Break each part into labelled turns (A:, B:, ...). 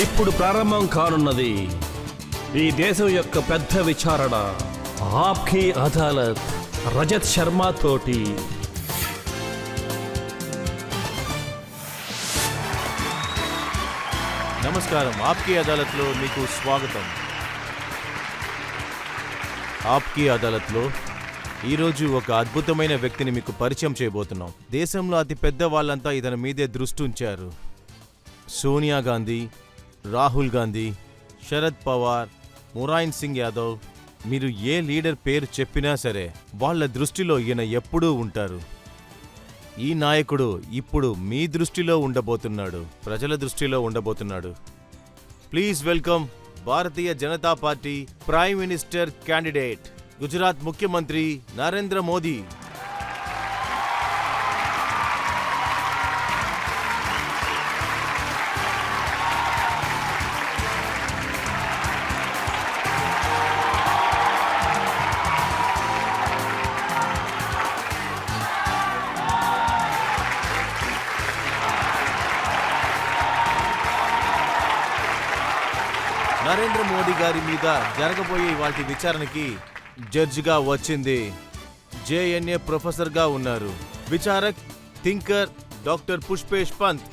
A: ఇప్పుడు ప్రారంభం కానున్నది ఈ దేశం యొక్క పెద్ద విచారణ. ఆప్కీ అదాలత్ రజత్ శర్మ తోటి.
B: నమస్కారం. ఆప్కీ అదాలత్లో మీకు స్వాగతం. ఆప్కీ అదాలత్లో ఈరోజు ఒక అద్భుతమైన వ్యక్తిని మీకు పరిచయం చేయబోతున్నాం. దేశంలో అతి పెద్ద వాళ్ళంతా ఇతని మీదే దృష్టి ఉంచారు. సోనియా గాంధీ, రాహుల్ గాంధీ, శరద్ పవార్, ములాయం సింగ్ యాదవ్, మీరు ఏ లీడర్ పేరు చెప్పినా సరే వాళ్ళ దృష్టిలో ఈయన ఎప్పుడూ ఉంటారు. ఈ నాయకుడు ఇప్పుడు మీ దృష్టిలో ఉండబోతున్నాడు, ప్రజల దృష్టిలో ఉండబోతున్నాడు. Please welcome Bharatiya Janata party prime minister candidate, Gujarat ముఖ్యమంత్రి నరేంద్ర మోదీ. నరేంద్ర మోదీ గారి మీద జరగబోయే వాటి విచారణకి జడ్జిగా వచ్చింది. జేఎన్ఏ ప్రొఫెసర్గా ఉన్నారు. విచారక్, థింకర్ డాక్టర్ పుష్పేష్ పంత్.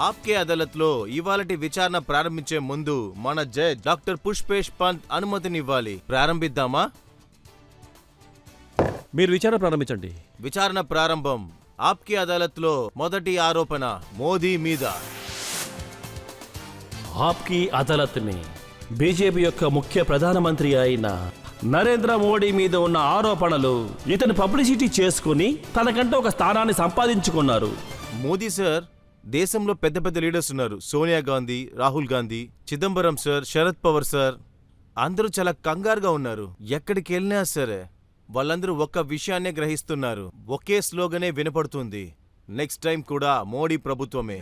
B: ఆప్కే అదాలత్లో ఇవాళటి విచారణ ప్రారంభించే ముందు మన జడ్జ్ డాక్టర్ పుష్పేష్ పంత్ అనుమతినివ్వాలి. ప్రారంభిద్దామా?
A: మీరు విచారణ ప్రారంభించండి.
B: విచారణ ప్రారంభం. ఆప్కే అదాలత్లో మొదటి ఆరోపణ మోదీ మీద.
A: ఆప్కీ అదాలత్ని బీజేపీ యొక్క ముఖ్య ప్రధానమంత్రి అయిన నరేంద్ర మోడీ మీద ఉన్న ఆరోపణలు ఇతను పబ్లిసిటీ చేసుకుని తనకంటే ఒక స్థానాన్ని సంపాదించుకున్నారు.
B: మోదీ సార్, దేశంలో పెద్ద పెద్ద లీడర్స్ ఉన్నారు. సోనియా గాంధీ, రాహుల్ గాంధీ, చిదంబరం సార్, శరద్ పవార్ సార్, అందరూ చాలా కంగారుగా ఉన్నారు. ఎక్కడికి వెళ్ళినా సరే వాళ్ళందరూ ఒక్క విషయాన్నే గ్రహిస్తున్నారు. ఒకే స్లోగనే వినపడుతుంది, నెక్స్ట్ టైం కూడా మోడీ ప్రభుత్వమే.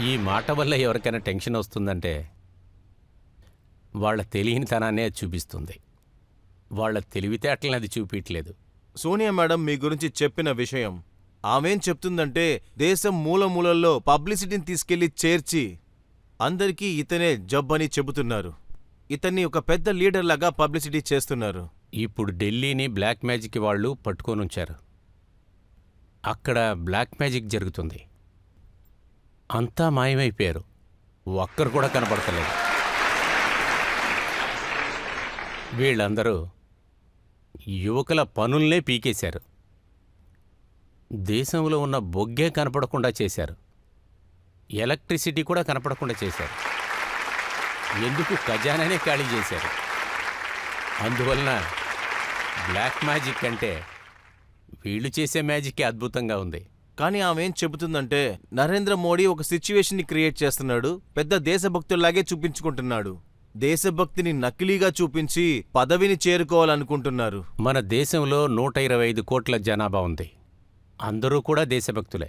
C: ఈ మాట వల్ల ఎవరికైనా టెన్షన్ వస్తుందంటే వాళ్ళ తెలియనితనాన్నే చూపిస్తుంది. వాళ్ళ తెలివితేటలను అది చూపించలేదు.
B: సోనియా మేడం మీ గురించి చెప్పిన విషయం ఆమెం చెప్తుందంటే దేశం మూలమూలల్లో పబ్లిసిటీని తీసుకెళ్లి చేర్చి అందరికీ ఇతనే జబ్బని చెబుతున్నారు. ఇతన్ని ఒక పెద్ద లీడర్ లాగా పబ్లిసిటీ చేస్తున్నారు.
C: ఇప్పుడు ఢిల్లీని బ్లాక్ మ్యాజిక్ వాళ్ళు పట్టుకొని ఉంచారు. అక్కడ బ్లాక్ మ్యాజిక్ జరుగుతుంది. అంతా మాయమైపోయారు. ఒక్కరు కూడా కనపడతలేదు. వీళ్ళందరూ యువకుల పనుల్నే పీకేశారు. దేశంలో ఉన్న బొగ్గే కనపడకుండా చేశారు. ఎలక్ట్రిసిటీ కూడా కనపడకుండా చేశారు. ఎందుకు? ఖజానానే ఖాళీ చేశారు. అందువలన బ్లాక్ మ్యాజిక్ అంటే వీళ్ళు చేసే మ్యాజిక్కే అద్భుతంగా ఉంది.
B: కానీ ఆమెం చెబుతుందంటే నరేంద్ర మోడీ ఒక సిచ్యువేషన్ని క్రియేట్ చేస్తున్నాడు. పెద్ద దేశభక్తుల్లాగే చూపించుకుంటున్నాడు. దేశభక్తిని నకిలీగా చూపించి పదవిని చేరుకోవాలనుకుంటున్నారు.
C: మన దేశంలో 125 కోట్ల జనాభా ఉంది. అందరూ కూడా దేశభక్తులే.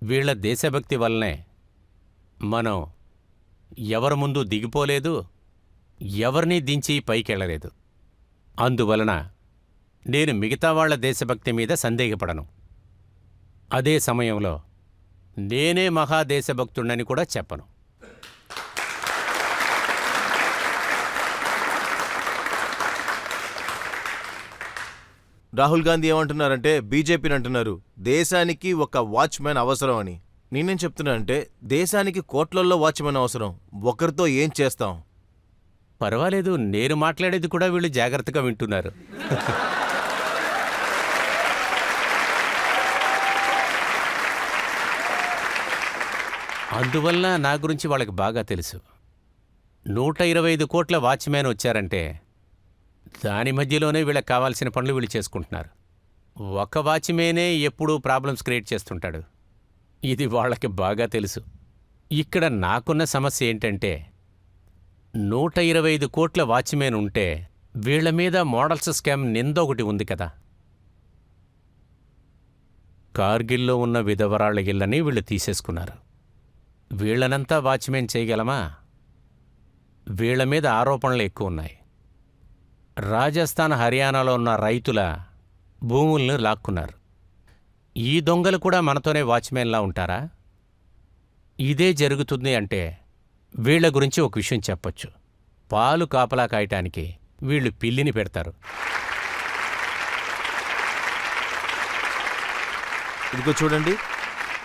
C: వీళ్ల దేశభక్తి వల్లనే మనం ఎవరి ముందు దిగిపోలేదు, ఎవరినీ దించి పైకెళ్ళలేదు. అందువలన నేను మిగతా వాళ్ల దేశభక్తి మీద సందేహపడను. అదే సమయంలో నేనే మహాదేశభక్తుడని కూడా చెప్పను.
B: రాహుల్ గాంధీ ఏమంటున్నారంటే బీజేపీని అంటున్నారు దేశానికి ఒక వాచ్మెన్ అవసరం అని. నేనేం చెప్తున్నానంటే దేశానికి కోట్లల్లో వాచ్మెన్ అవసరం. ఒకరితో ఏం చేస్తాం?
C: పర్వాలేదు, నేను మాట్లాడేది కూడా వీళ్ళు జాగ్రత్తగా వింటున్నారు. అందువల్ల నా గురించి వాళ్ళకి బాగా తెలుసు. 125 కోట్ల వాచ్మెన్ వచ్చారంటే దాని మధ్యలోనే వీళ్ళకి కావాల్సిన పనులు వీళ్ళు చేసుకుంటున్నారు. ఒక వాచ్మేనే ఎప్పుడూ ప్రాబ్లమ్స్ క్రియేట్ చేస్తుంటాడు. ఇది వాళ్ళకి బాగా తెలుసు. ఇక్కడ నాకున్న సమస్య ఏంటంటే 125 కోట్ల వాచ్మెన్ ఉంటే వీళ్ల మీద మోడల్స్ స్కామ్ నింద ఒకటి ఉంది కదా. కార్గిల్లో ఉన్న విధవరాళ్ల ఇళ్ళని వీళ్ళు తీసేసుకున్నారు. వీళ్ళనంతా వాచ్మెన్ చేయగలమా? వీళ్ల మీద ఆరోపణలు ఎక్కువ ఉన్నాయి. రాజస్థాన్, హర్యానాలో ఉన్న రైతుల భూములను లాక్కున్నారు. ఈ దొంగలు కూడా మనతోనే వాచ్మెన్లా ఉంటారా? ఇదే జరుగుతుంది అంటే వీళ్ల గురించి ఒక విషయం చెప్పొచ్చు. పాలు కాపలా కాయటానికి వీళ్ళు పిల్లిని పెడతారు.
B: ఇదిగో చూడండి,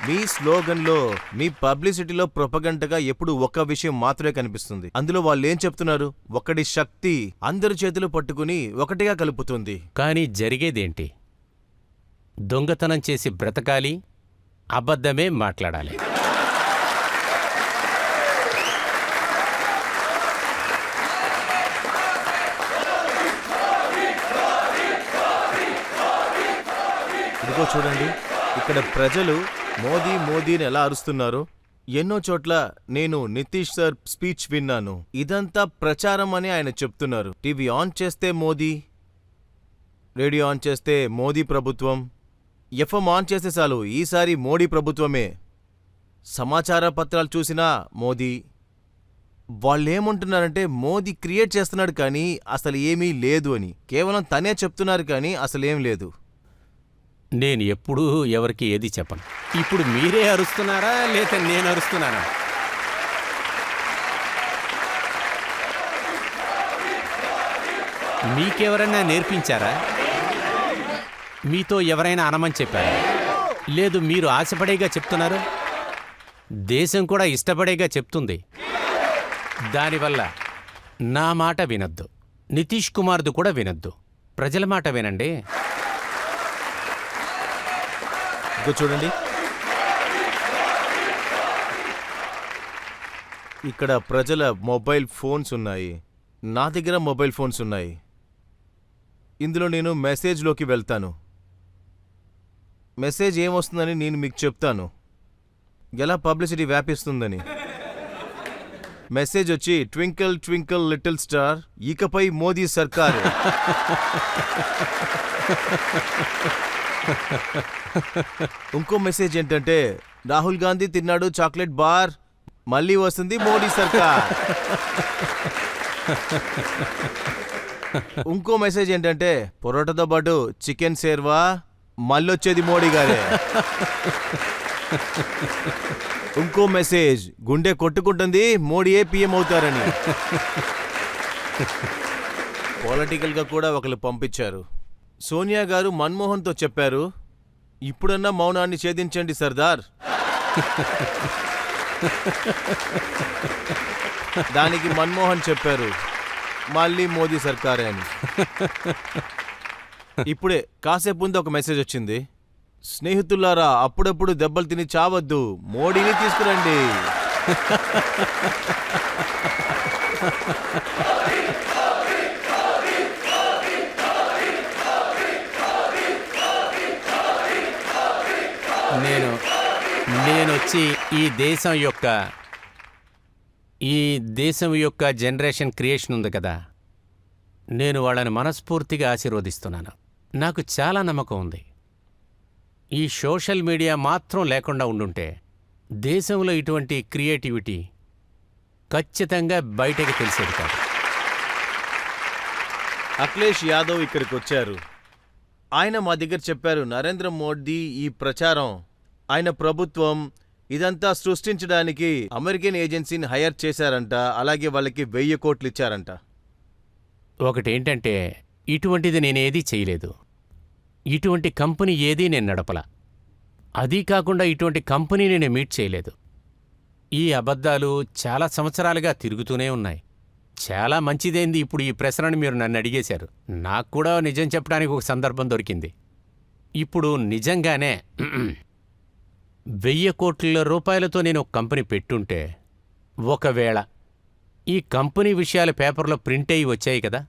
B: మీ స్లోగన్లో, మీ పబ్లిసిటీలో ప్రొపగండగా ఎప్పుడు ఒక్క విషయం మాత్రమే కనిపిస్తుంది. అందులో వాళ్ళు ఏం చెప్తున్నారు? ఒకటి శక్తి అందరి చేతులు పట్టుకుని ఒకటిగా కలుపుతుంది.
C: కానీ జరిగేదేంటి? దొంగతనం చేసి బ్రతకాలి, అబద్ధమే మాట్లాడాలి.
B: ఇదిగో చూడండి, ఇక్కడ ప్రజలు మోదీ మోదీని ఎలా అరుస్తున్నారు. ఎన్నో చోట్ల నేను నితీష్ సార్ స్పీచ్ విన్నాను. ఇదంతా ప్రచారం అని ఆయన చెప్తున్నారు. టీవీ ఆన్ చేస్తే మోదీ, రేడియో ఆన్ చేస్తే మోదీ ప్రభుత్వం, ఎఫ్ఎం ఆన్ చేస్తే చాలు ఈసారి మోడీ ప్రభుత్వమే, సమాచార పత్రాలు చూసినా మోదీ. వాళ్ళేమంటున్నారంటే మోదీ క్రియేట్ చేస్తున్నాడు కానీ అసలు ఏమీ లేదు అని. కేవలం తనే చెప్తున్నారు కానీ అసలేం లేదు.
C: నేను ఎప్పుడూ ఎవరికి ఏది చెప్పను. ఇప్పుడు మీరే అరుస్తున్నారా లేక నేను అరుస్తున్నానా? మీకెవరైనా నేర్పించారా? మీతో ఎవరైనా అనమని చెప్పారా? లేదు, మీరు ఆశపడేగా చెప్తున్నారు. దేశం కూడా ఇష్టపడేగా చెప్తుంది. దానివల్ల నా మాట వినొద్దు, నితీష్ కుమార్ది కూడా వినొద్దు. ప్రజల మాట వినండి.
B: చూడండి, ఇక్కడ ప్రజల మొబైల్ ఫోన్స్ ఉన్నాయి, నా దగ్గర మొబైల్ ఫోన్స్ ఉన్నాయి. ఇందులో నేను మెసేజ్లోకి వెళ్తాను. మెసేజ్ ఏమొస్తుందని నేను మీకు చెప్తాను, ఎలా పబ్లిసిటీ వ్యాపిస్తుందని. మెసేజ్ వచ్చి, ట్వింకిల్ ట్వింకిల్ లిటిల్ స్టార్, ఇకపై మోదీ సర్కారు. ఇంకో మెసేజ్ ఏంటంటే, రాహుల్ గాంధీ తిన్నాడు చాక్లెట్ బార్, మళ్ళీ వస్తుంది మోడీ సర్కార్. ఇంకో మెసేజ్ ఏంటంటే, పొరోటాతో పాటు చికెన్ సేర్వా, మళ్ళొచ్చేది మోడీ గారే. ఇంకో మెసేజ్, గుండె కొట్టుకుంటుంది మోడీయే పీఎం అవుతారని. పొలిటికల్గా కూడా ఒకరు పంపించారు. సోనియా గారు మన్మోహన్తో చెప్పారు, ఇప్పుడన్నా మౌనాన్ని ఛేదించండి సర్దార్. దానికి మన్మోహన్ చెప్పారు, మళ్ళీ మోదీ సర్కారే అని. ఇప్పుడే కాసేపు ముందు ఒక మెసేజ్ వచ్చింది, స్నేహితులారా అప్పుడప్పుడు దెబ్బలు తిని చావద్దు, మోడీని తీసుకురండి.
C: నేనొచ్చి ఈ దేశం యొక్క జనరేషన్ క్రియేషన్ ఉంది కదా, నేను వాళ్ళని మనస్ఫూర్తిగా ఆశీర్వదిస్తున్నాను. నాకు చాలా నమ్మకం ఉంది. ఈ సోషల్ మీడియా మాత్రం లేకుండా ఉండుంటే దేశంలో ఇటువంటి క్రియేటివిటీ ఖచ్చితంగా బయటకు తెలిసేది కాదు.
B: అఖిలేష్ యాదవ్ ఇక్కడికి వచ్చారు. ఆయన మా దగ్గర చెప్పారు, నరేంద్ర మోదీ ఈ ప్రచారం, ఆయన ప్రభుత్వం ఇదంతా సృష్టించడానికి అమెరికన్ ఏజెన్సీని హైర్ చేశారంట, అలాగే వాళ్ళకి 1000 కోట్లు ఇచ్చారంట.
C: ఒకటేంటంటే, ఇటువంటిది నేనేదీ చేయలేదు, ఇటువంటి కంపెనీ ఏదీ నేను నడపలా, అదీ కాకుండా ఇటువంటి కంపెనీ నేను మీట్ చేయలేదు. ఈ అబద్ధాలు చాలా సంవత్సరాలుగా తిరుగుతూనే ఉన్నాయి. చాలా మంచిదేంది ఇప్పుడు ఈ ప్రశ్నను మీరు నన్ను అడిగేశారు. నాకు కూడా నిజం చెప్పడానికి ఒక సందర్భం దొరికింది. ఇప్పుడు నిజంగానే 1000 కోట్ల రూపాయలతో నేను ఒక కంపెనీ పెట్టుంటే, ఒకవేళ ఈ కంపెనీ విషయాలు పేపర్లో ప్రింట్ అయ్యి వచ్చాయి కదా,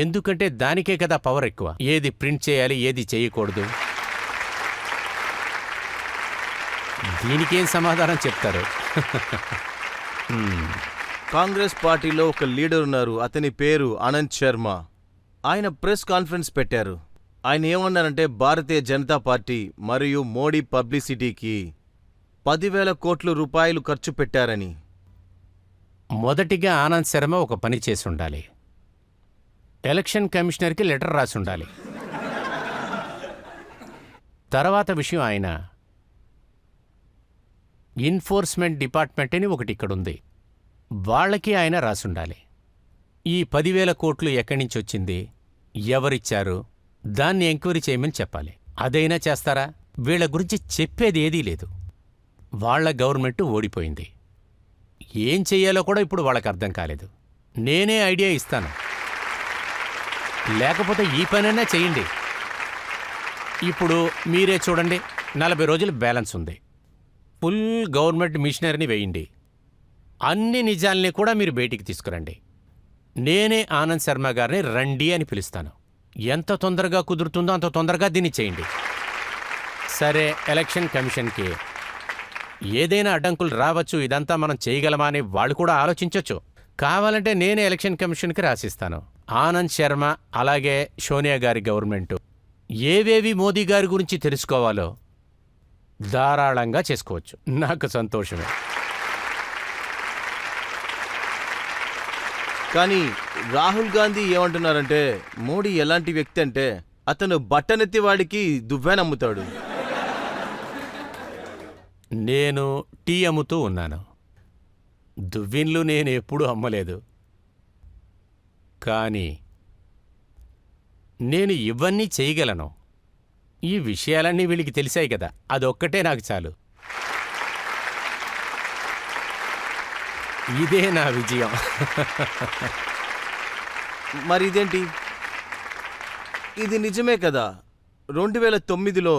C: ఎందుకంటే దానికే కదా పవర్ ఎక్కువ, ఏది ప్రింట్ చేయాలి ఏది చేయకూడదు. దీనికేం సమాధానం చెప్తారు?
B: కాంగ్రెస్ పార్టీలో ఒక లీడర్ ఉన్నారు, అతని పేరు అనంత్ శర్మ. ఆయన ప్రెస్ కాన్ఫరెన్స్ పెట్టారు. ఆయన ఏమన్నారంటే భారతీయ జనతా పార్టీ మరియు మోడీ పబ్లిసిటీకి 10,000 కోట్ల రూపాయలు ఖర్చు పెట్టారని.
C: మొదటిగా ఆనంద్ శర్మ ఒక పని చేసి ఉండాలి. ఎలక్షన్ కమిషనర్కి లెటర్ రాసి ఉండాలి. తర్వాత విషయం, ఆయన ఎన్ఫోర్స్మెంట్ డిపార్ట్మెంట్ అని ఒకటి ఇక్కడుంది, వాళ్ళకి ఆయన రాసుండాలి. ఈ 10,000 కోట్లు ఎక్కడి నుంచి వచ్చింది, ఎవరిచ్చారు, దాన్ని ఎంక్వైరీ చేయమని చెప్పాలి. అదైనా చేస్తారా? వీళ్ళ గురించి చెప్పేది ఏదీ లేదు. వాళ్ళ గవర్నమెంట్ ఓడిపోయింది. ఏం చెయ్యాలో కూడా ఇప్పుడు వాళ్ళకి అర్థం కాలేదు. నేనే ఐడియా ఇస్తాను, లేకపోతే ఈ పనైనా చెయ్యండి. ఇప్పుడు మీరే చూడండి, 40 రోజులు బ్యాలెన్స్ ఉంది. ఫుల్ గవర్నమెంట్ మిషనరీని వేయండి. అన్ని నిజాల్ని కూడా మీరు బయటికి తీసుకురండి. నేనే ఆనంద్ శర్మ గారిని రండి అని పిలుస్తాను. ఎంత తొందరగా కుదురుతుందో అంత తొందరగా దీన్ని చేయండి. సరే, ఎలక్షన్ కమిషన్కి ఏదైనా అడ్డంకులు రావచ్చు, ఇదంతా మనం చేయగలమా అని వాళ్ళు కూడా ఆలోచించవచ్చు. కావాలంటే నేనే ఎలక్షన్ కమిషన్కి రాసిస్తాను. ఆనంద్ శర్మ అలాగే సోనియా గారి గవర్నమెంటు ఏవేవి మోదీ గారి గురించి తెలుసుకోవాలో ధారాళంగా చేసుకోవచ్చు. నాకు సంతోషమే.
B: కానీ రాహుల్ గాంధీ ఏమంటున్నారంటే, మోడీ ఎలాంటి వ్యక్తి అంటే అతను బట్టనెత్తి వాడికి దువ్వెనమ్ముతాడు.
C: నేను టీ అమ్ముతూ ఉన్నాను. దువ్విన్లు నేను ఎప్పుడూ అమ్మలేదు. కానీ నేను ఇవన్నీ చేయగలను. ఈ విషయాలన్నీ వీళ్ళకి తెలిసాయి కదా, అదొక్కటే నాకు చాలు. ఇదే నా విజయం.
B: మరి ఇదేంటి? ఇది నిజమే కదా. 2009లో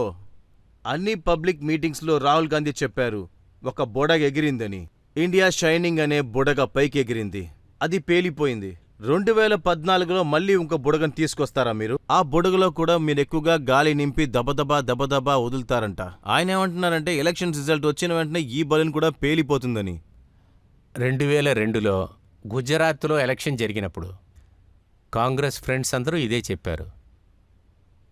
B: అన్ని పబ్లిక్ మీటింగ్స్లో రాహుల్ గాంధీ చెప్పారు, ఒక బుడగ ఎగిరిందని. ఇండియా షైనింగ్ అనే బుడగ పైకి ఎగిరింది, అది పేలిపోయింది. 2014లో మళ్ళీ ఇంకో బుడగను తీసుకొస్తారా మీరు? ఆ బుడగలో కూడా మీరు ఎక్కువగా గాలి నింపి దబదబా వదులుతారంట. ఆయన ఏమంటున్నారంటే, ఎలక్షన్ రిజల్ట్ వచ్చిన వెంటనే ఈ బలూన్ కూడా పేలిపోతుందని.
C: 2002లో గుజరాత్లో ఎలక్షన్ జరిగినప్పుడు కాంగ్రెస్ ఫ్రెండ్స్ అందరూ ఇదే చెప్పారు.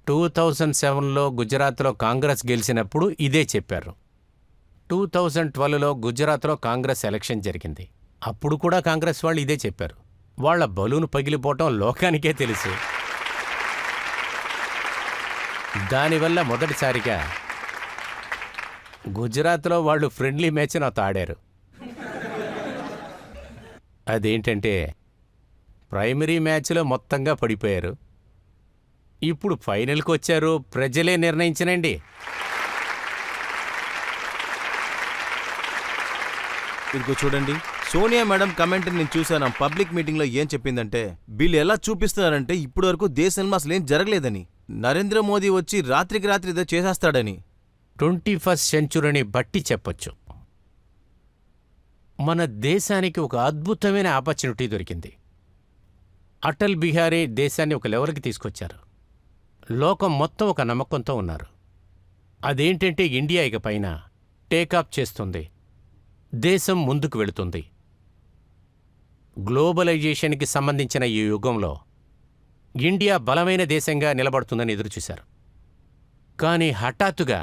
C: 2007లో గుజరాత్లో కాంగ్రెస్ గెలిచినప్పుడు ఇదే చెప్పారు. 2012లో గుజరాత్లో కాంగ్రెస్ ఎలక్షన్ జరిగింది, అప్పుడు కూడా కాంగ్రెస్ వాళ్ళు ఇదే చెప్పారు. వాళ్ళ బలూను పగిలిపోవటం లోకానికే తెలుసు. దానివల్ల మొదటిసారిగా గుజరాత్లో వాళ్ళు ఫ్రెండ్లీ మ్యాచ్ నాతో ఆడారు. అదేంటంటే, ప్రైమరీ మ్యాచ్లో మొత్తంగా పడిపోయారు. ఇప్పుడు ఫైనల్కి వచ్చారు, ప్రజలే నిర్ణయించనండి.
B: ఇదిగో చూడండి, సోనియా మేడం కమెంట్ నేను చూశాను. పబ్లిక్ మీటింగ్లో ఏం చెప్పిందంటే, వీళ్ళు ఎలా చూపిస్తున్నారంటే ఇప్పటి వరకు దేశంలో అసలు ఏం జరగలేదని, నరేంద్ర మోదీ వచ్చి రాత్రికి రాత్రి ఏదో చేసేస్తాడని.
C: 21st సెంచురీని బట్టి చెప్పొచ్చు. మన దేశానికి ఒక అద్భుతమైన ఆపర్చునిటీ దొరికింది. అటల్ బిహారీ దేశాన్ని ఒక లెవెల్కి తీసుకొచ్చారు. లోకం మొత్తం ఒక నమ్మకంతో ఉన్నారు. అదేంటంటే, ఇండియా ఇక పైన టేకాఫ్ చేస్తుంది, దేశం ముందుకు వెళుతుంది. గ్లోబలైజేషన్కి సంబంధించిన ఈ యుగంలో ఇండియా బలమైన దేశంగా నిలబడుతుందని ఎదురుచూశారు. కానీ హఠాత్తుగా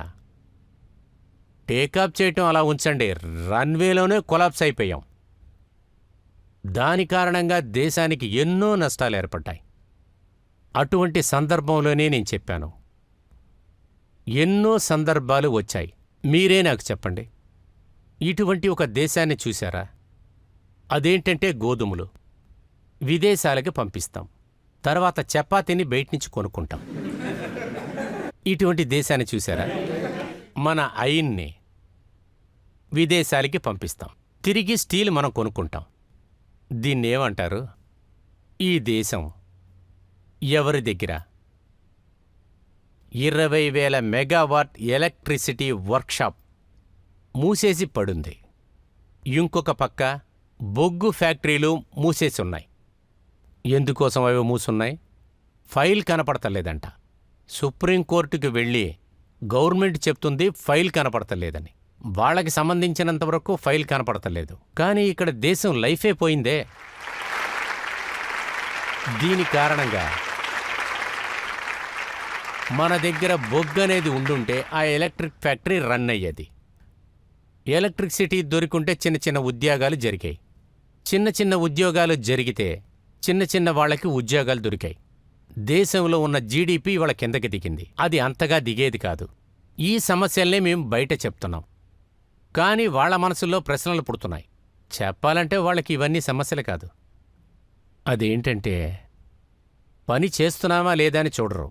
C: టేకాఫ్ చేయటం అలా ఉంచండి, రన్వేలోనే కొలాప్స్ అయిపోయాం. దాని కారణంగా దేశానికి ఎన్నో నష్టాలు ఏర్పడ్డాయి. అటువంటి సందర్భంలోనే నేను చెప్పాను, ఎన్నో సందర్భాలు వచ్చాయి. మీరే నాకు చెప్పండి, ఇటువంటి ఒక దేశాన్ని చూశారా? అదేంటంటే గోధుమలు విదేశాలకి పంపిస్తాం, తర్వాత చపాతీని బయట నుంచి కొనుక్కుంటాం. ఇటువంటి దేశాన్ని చూశారా? మన ఐన్ని విదేశాలకి పంపిస్తాం, తిరిగి స్టీల్ మనం కొనుక్కుంటాం. దీన్నేమంటారు? ఈ దేశం ఎవరి దగ్గర 20,000 మెగావాట్ ఎలక్ట్రిసిటీ వర్క్షాప్ మూసేసి పడుంది. ఇంకొక పక్క బొగ్గు ఫ్యాక్టరీలు మూసేసి ఉన్నాయి. ఎందుకోసం అవి మూసున్నాయి? ఫైల్ కనపడతలేదంట. సుప్రీంకోర్టుకి వెళ్ళి గవర్నమెంట్ చెప్తుంది ఫైల్ కనపడతలేదని. వాళ్ళకి సంబంధించినంతవరకు ఫైల్ కనపడతలేదు, కానీ ఇక్కడ దేశం లైఫే పోయిందే. దీని కారణంగా మన దగ్గర బొగ్గు అనేది ఉండుంటే ఆ ఎలక్ట్రిక్ ఫ్యాక్టరీ రన్ అయ్యేది. ఎలక్ట్రిసిటీ దొరికుంటే చిన్న చిన్న ఉద్యోగాలు జరిగాయి. చిన్న చిన్న ఉద్యోగాలు జరిగితే చిన్న చిన్న వాళ్ళకి ఉద్యోగాలు దొరికాయి. దేశంలో ఉన్న జీడిపి వాళ్ళ కిందకి దిగింది. అది అంతగా దిగేది కాదు. ఈ సమస్యల్నే మేము బయట చెప్తున్నాం. కానీ వాళ్ళ మనసుల్లో ప్రశ్నలు పుడుతున్నాయి. చెప్పాలంటే వాళ్ళకి ఇవన్నీ సమస్యలు కాదు. అదేంటంటే పని చేస్తున్నామా లేదా అని చూడరు.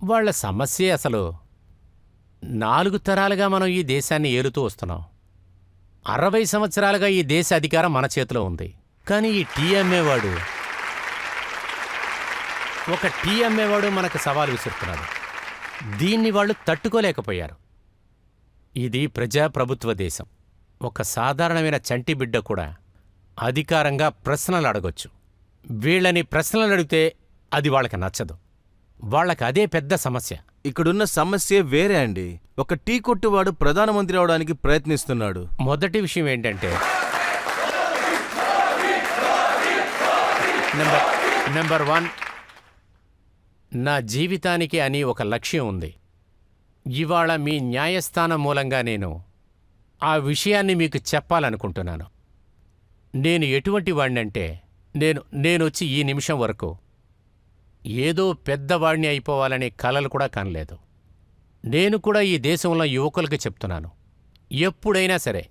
C: వాళ్ళ సమస్యే అసలు 4 తరాలుగా మనం ఈ దేశాన్ని ఏలుతూ వస్తున్నాం. 60 సంవత్సరాలుగా ఈ దేశ అధికారం మన చేతిలో ఉంది. కానీ ఈ టీ అమ్మేవాడు మనకు సవాల్ విసురుతున్నాడు. దీన్ని వాళ్ళు తట్టుకోలేకపోయారు. ఇది ప్రజాప్రభుత్వ దేశం. ఒక సాధారణమైన చంటి బిడ్డ కూడా అధికారంగా ప్రశ్నలు అడగొచ్చు. వీళ్ళని ప్రశ్నలు అడిగితే అది వాళ్ళకి నచ్చదు. వాళ్ళకి అదే పెద్ద సమస్య.
B: ఇక్కడున్న సమస్య వేరే అండి. ఒక టీ కొట్టువాడు ప్రధానమంత్రి అవడానికి ప్రయత్నిస్తున్నాడు.
C: మొదటి విషయం ఏంటంటే నెంబర్ 1, నా జీవితానికి అని ఒక లక్ష్యం ఉంది. ఇవాళ మీ న్యాయస్థానం మూలంగా నేను ఆ విషయాన్ని మీకు చెప్పాలనుకుంటున్నాను. నేను ఎటువంటి వాడినంటే నేనొచ్చి ఈ నిమిషం వరకు ఏదో పెద్దవాడిని అయిపోవాలనే కలలు కూడా కనలేదు. నేను కూడా ఈ దేశంలో యువకులకు చెప్తున్నాను, ఎప్పుడైనా సరే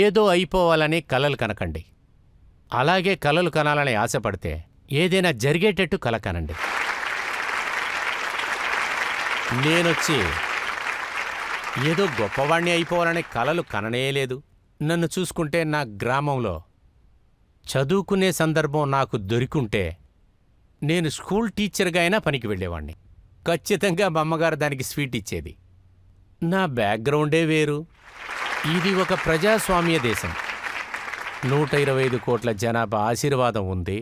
C: ఏదో అయిపోవాలని కలలు కనకండి. అలాగే కలలు కనాలని ఆశపడితే ఏదైనా జరిగేటట్టు కల కనండి. నేనొచ్చి ఏదో గొప్పవాణ్ణి అయిపోవాలనే కలలు కననేలేదు. నన్ను చూసుకుంటే నా గ్రామంలో చదువుకునే సందర్భం నాకు దొరికుంటే నేను స్కూల్ టీచర్గా అయినా పనికి వెళ్ళేవాణ్ణి. ఖచ్చితంగా మా అమ్మగారు దానికి స్వీట్ ఇచ్చేది. నా బ్యాక్గ్రౌండే వేరు. ఇది ఒక ప్రజాస్వామ్య దేశం. 125 కోట్ల జనాభా ఆశీర్వాదం ఉంది.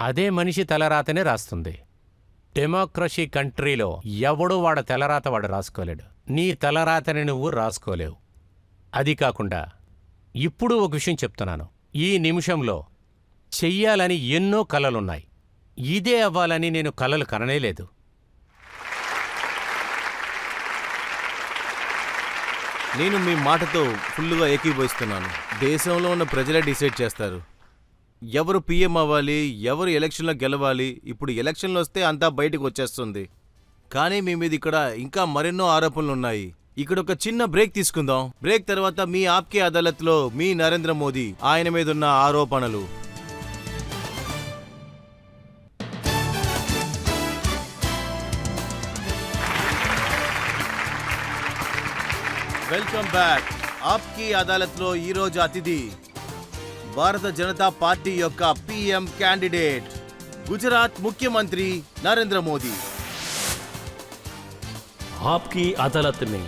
C: అదే మనిషి తలరాతనే రాస్తుంది. డెమోక్రసీ కంట్రీలో ఎవడూ వాడ తలరాత వాడు రాసుకోలేడు. నీ తలరాతని నువ్వు రాసుకోలేవు. అది కాకుండా ఇప్పుడు ఒక విషయం చెప్తున్నాను. ఈ నిమిషంలో చెయ్యాలని ఎన్నో కలలున్నాయి. ఇదే అవ్వాలని నేను కలలు కననేలేదు.
B: నేను మీ మాటతో ఫుల్లుగా ఏకీభవిస్తున్నాను. దేశంలో ఉన్న ప్రజలే డిసైడ్ చేస్తారు ఎవరు పీఎం అవ్వాలి, ఎవరు ఎలక్షన్లో గెలవాలి. ఇప్పుడు ఎలక్షన్లు వస్తే అంతా బయటకు వచ్చేస్తుంది. కానీ మీ మీద ఇక్కడ ఇంకా మరెన్నో ఆరోపణలు ఉన్నాయి. ఇక్కడ ఒక చిన్న బ్రేక్ తీసుకుందాం. బ్రేక్ తర్వాత మీ ఆప్కే అదాలత్లో మీ నరేంద్ర మోదీ ఆయన మీద ఉన్న ఆరోపణలు. Welcome back. ఆప్కి అదాలత్లో ఈరోజు అతిథి భారత జనతా పార్టీ యొక్క పీఎం క్యాండిడేట్ గుజరాత్ ముఖ్యమంత్రి నరేంద్ర మోదీ.
A: ఆప్కి అదాలత్ ని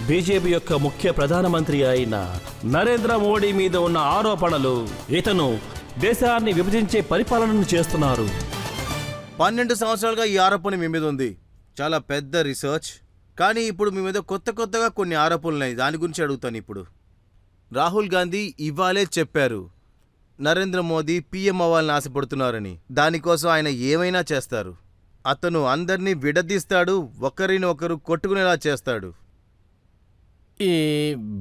A: బీజేపీ యొక్క ముఖ్య ప్రధానమంత్రి అయిన నరేంద్ర మోడీ మీద ఉన్న ఆరోపణలు, ఇతను దేశాన్ని విభజించే పరిపాలనను చేస్తున్నారు.
B: 12 సంవత్సరాలుగా ఈ ఆరోపణ మీ మీద ఉంది. చాలా పెద్ద రీసెర్చ్. కానీ ఇప్పుడు మీ మీద కొత్తగా కొన్ని ఆరోపణలు ఉన్నాయి. దాని గురించి అడుగుతాను. ఇప్పుడు రాహుల్ గాంధీ ఇవాళే చెప్పారు నరేంద్ర మోదీ పీఎం అవ్వాలని ఆశపడుతున్నారని. దానికోసం ఆయన ఏమైనా చేస్తారు. అతను అందరినీ విడదీస్తాడు, ఒకరిని ఒకరు కొట్టుకునేలా చేస్తాడు.
C: ఈ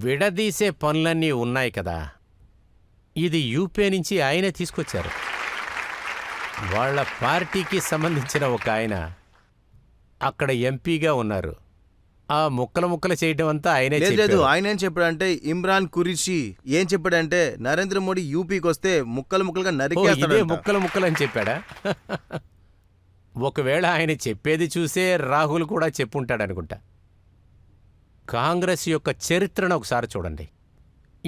C: విడదీసే పనులన్నీ ఉన్నాయి కదా, ఇది యూపీ నుంచి ఆయనే తీసుకొచ్చారు. వాళ్ళ పార్టీకి సంబంధించిన ఒక ఆయన అక్కడ ఎంపీగా ఉన్నారు. ఆ ముక్కలు చేయడం అంతా ఆయనే
B: లేదు.
C: చెప్పారు.
B: ఆయన ఏం చెప్పాడంటే, ఇమ్రాన్ కురిషి ఏం చెప్పాడంటే నరేంద్ర మోడీ యూపీకి వస్తే ముక్కలుగా
C: ఇదే
B: నరికేస్తాడు.
C: ముక్కలు అని చెప్పాడా? ఒకవేళ ఆయన చెప్పేది చూసే రాహుల్ కూడా చెప్పుంటాడనుకుంటా. కాంగ్రెస్ యొక్క చరిత్రను ఒకసారి చూడండి.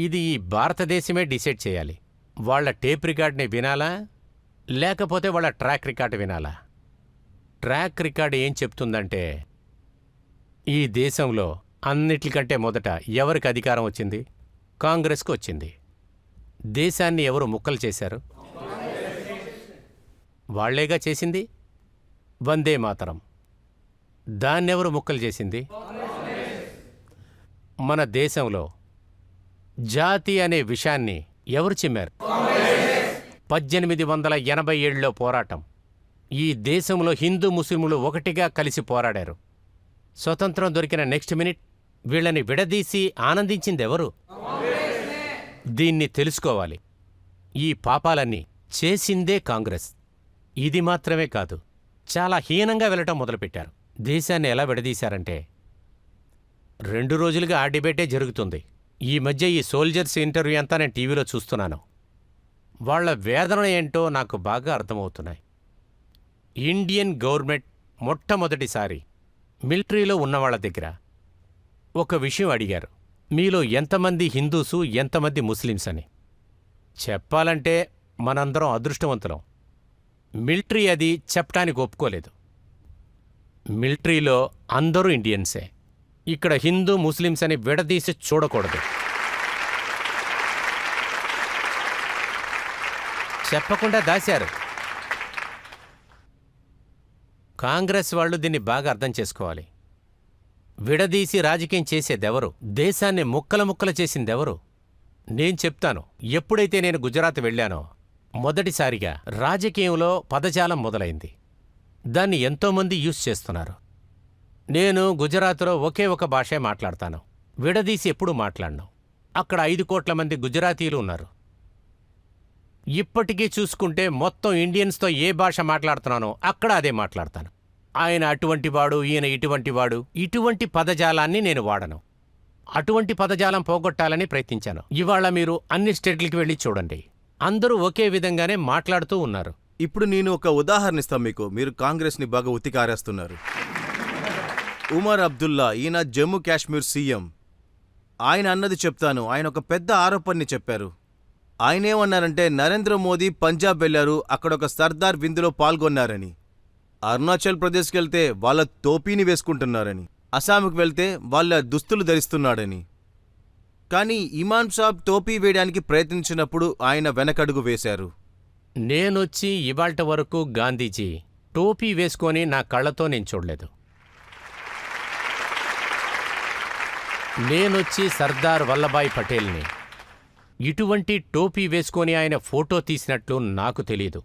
C: ఇది ఈ భారతదేశమే డిసైడ్ చేయాలి. వాళ్ళ టేప్ రికార్డ్ని వినాలా, లేకపోతే వాళ్ళ ట్రాక్ రికార్డ్ వినాలా? ట్రాక్ రికార్డ్ ఏం చెప్తుందంటే, ఈ దేశంలో అన్నిటికంటే మొదట ఎవరికి అధికారం వచ్చింది? కాంగ్రెస్కు వచ్చింది. దేశాన్ని ఎవరు ముక్కలు చేశారు? వాళ్లేగా చేసింది. వందే మాతరం దాన్నెవరు ముక్కలు చేసింది? మన దేశంలో జాతి అనే విషయాన్ని ఎవరు చిమ్మారు? 1887లో పోరాటం. ఈ దేశంలో హిందూ ముస్లింలు ఒకటిగా కలిసి పోరాడారు. స్వతంత్రం దొరికిన నెక్స్ట్ మినిట్ వీళ్ళని విడదీసి ఆనందించిందెవరు? దీన్ని తెలుసుకోవాలి. ఈ పాపాలన్నీ చేసిందే కాంగ్రెస్. ఇది మాత్రమే కాదు, చాలా హీనంగా వెళ్ళటం మొదలుపెట్టారు. దేశాన్ని ఎలా విడదీశారంటే 2 రోజులుగా ఆ డిబేటే జరుగుతుంది. ఈ మధ్య ఈ సోల్జర్స్ ఇంటర్వ్యూ అంతా నేను టీవీలో చూస్తున్నాను. వాళ్ల వేదన ఏంటో నాకు బాగా అర్థమవుతున్నాయి. ఇండియన్ గవర్నమెంట్ మొట్టమొదటిసారి మిలిటరీలో ఉన్నవాళ్ల దగ్గర ఒక విషయం అడిగారు, మీలో ఎంతమంది హిందూసు, ఎంతమంది ముస్లిమ్స్ అని. చెప్పాలంటే మనందరం అదృష్టవంతులం. మిలిటరీ అది చెప్పడానికి ఒప్పుకోలేదు. మిలిటరీలో అందరూ ఇండియన్సే. ఇక్కడ హిందూ ముస్లిమ్స్ అని విడదీసి చూడకూడదు. చెప్పకుండా దాశారు. కాంగ్రెస్ వాళ్ళు దీన్ని బాగా అర్థం చేసుకోవాలి. విడదీసి రాజకీయం చేసేదెవరు? దేశాన్ని ముక్కల ముక్కలు చేసిందెవరు? నేను చెప్తాను. ఎప్పుడైతే నేను గుజరాత్ వెళ్ళానో మొదటిసారిగా రాజకీయంలో పదజాలం మొదలైంది. దాన్ని ఎంతోమంది యూజ్ చేస్తున్నారు. నేను గుజరాత్లో ఒకే ఒక భాషే మాట్లాడతాను. విడదీసి ఎప్పుడూ మాట్లాడను. అక్కడ 5 కోట్ల మంది గుజరాతీలు ఉన్నారు. ఇప్పటికీ చూసుకుంటే మొత్తం ఇండియన్స్తో ఏ భాష మాట్లాడుతున్నానో అక్కడ అదే మాట్లాడతాను. ఆయన అటువంటి వాడు, ఈయన ఇటువంటి వాడు, ఇటువంటి పదజాలాన్ని నేను వాడను. అటువంటి పదజాలం పోగొట్టాలని ప్రయత్నించాను. ఇవాళ మీరు అన్ని స్టేట్లకి వెళ్ళి చూడండి, అందరూ ఒకే విధంగానే మాట్లాడుతూ ఉన్నారు.
B: ఇప్పుడు నేను ఒక ఉదాహరణ ఇస్తాను మీకు. మీరు కాంగ్రెస్ని బాగా ఉతికారేస్తున్నారు. ఉమర్ అబ్దుల్లా, ఈయన జమ్మూ కాశ్మీర్ సీఎం. ఆయన అన్నది చెప్తాను. ఆయన ఒక పెద్ద ఆరోపణని చెప్పారు. ఆయనేమన్నారంటే నరేంద్ర మోదీ పంజాబ్ వెళ్లారు, అక్కడ ఒక సర్దార్ విందులో పాల్గొన్నారని. అరుణాచల్ ప్రదేశ్కి వెళ్తే వాళ్ళ టోపీని వేసుకుంటున్నారని. అస్సాంకి వెళ్తే వాళ్ళ దుస్తులు ధరిస్తున్నాడని. కానీ ఇమాం సాబ్ టోపీ వేయడానికి ప్రయత్నించినప్పుడు ఆయన వెనకడుగు వేశారు.
C: నేనొచ్చి ఇవాళ్ట వరకు గాంధీజీ టోపీ వేసుకొని నా కళ్ళతో నేను చూడలేదు. నేనొచ్చి సర్దార్ వల్లభాయ్ పటేల్ని ఇటువంటి టోపీ వేసుకొని ఆయన ఫోటో తీసినట్లు నాకు తెలీదు.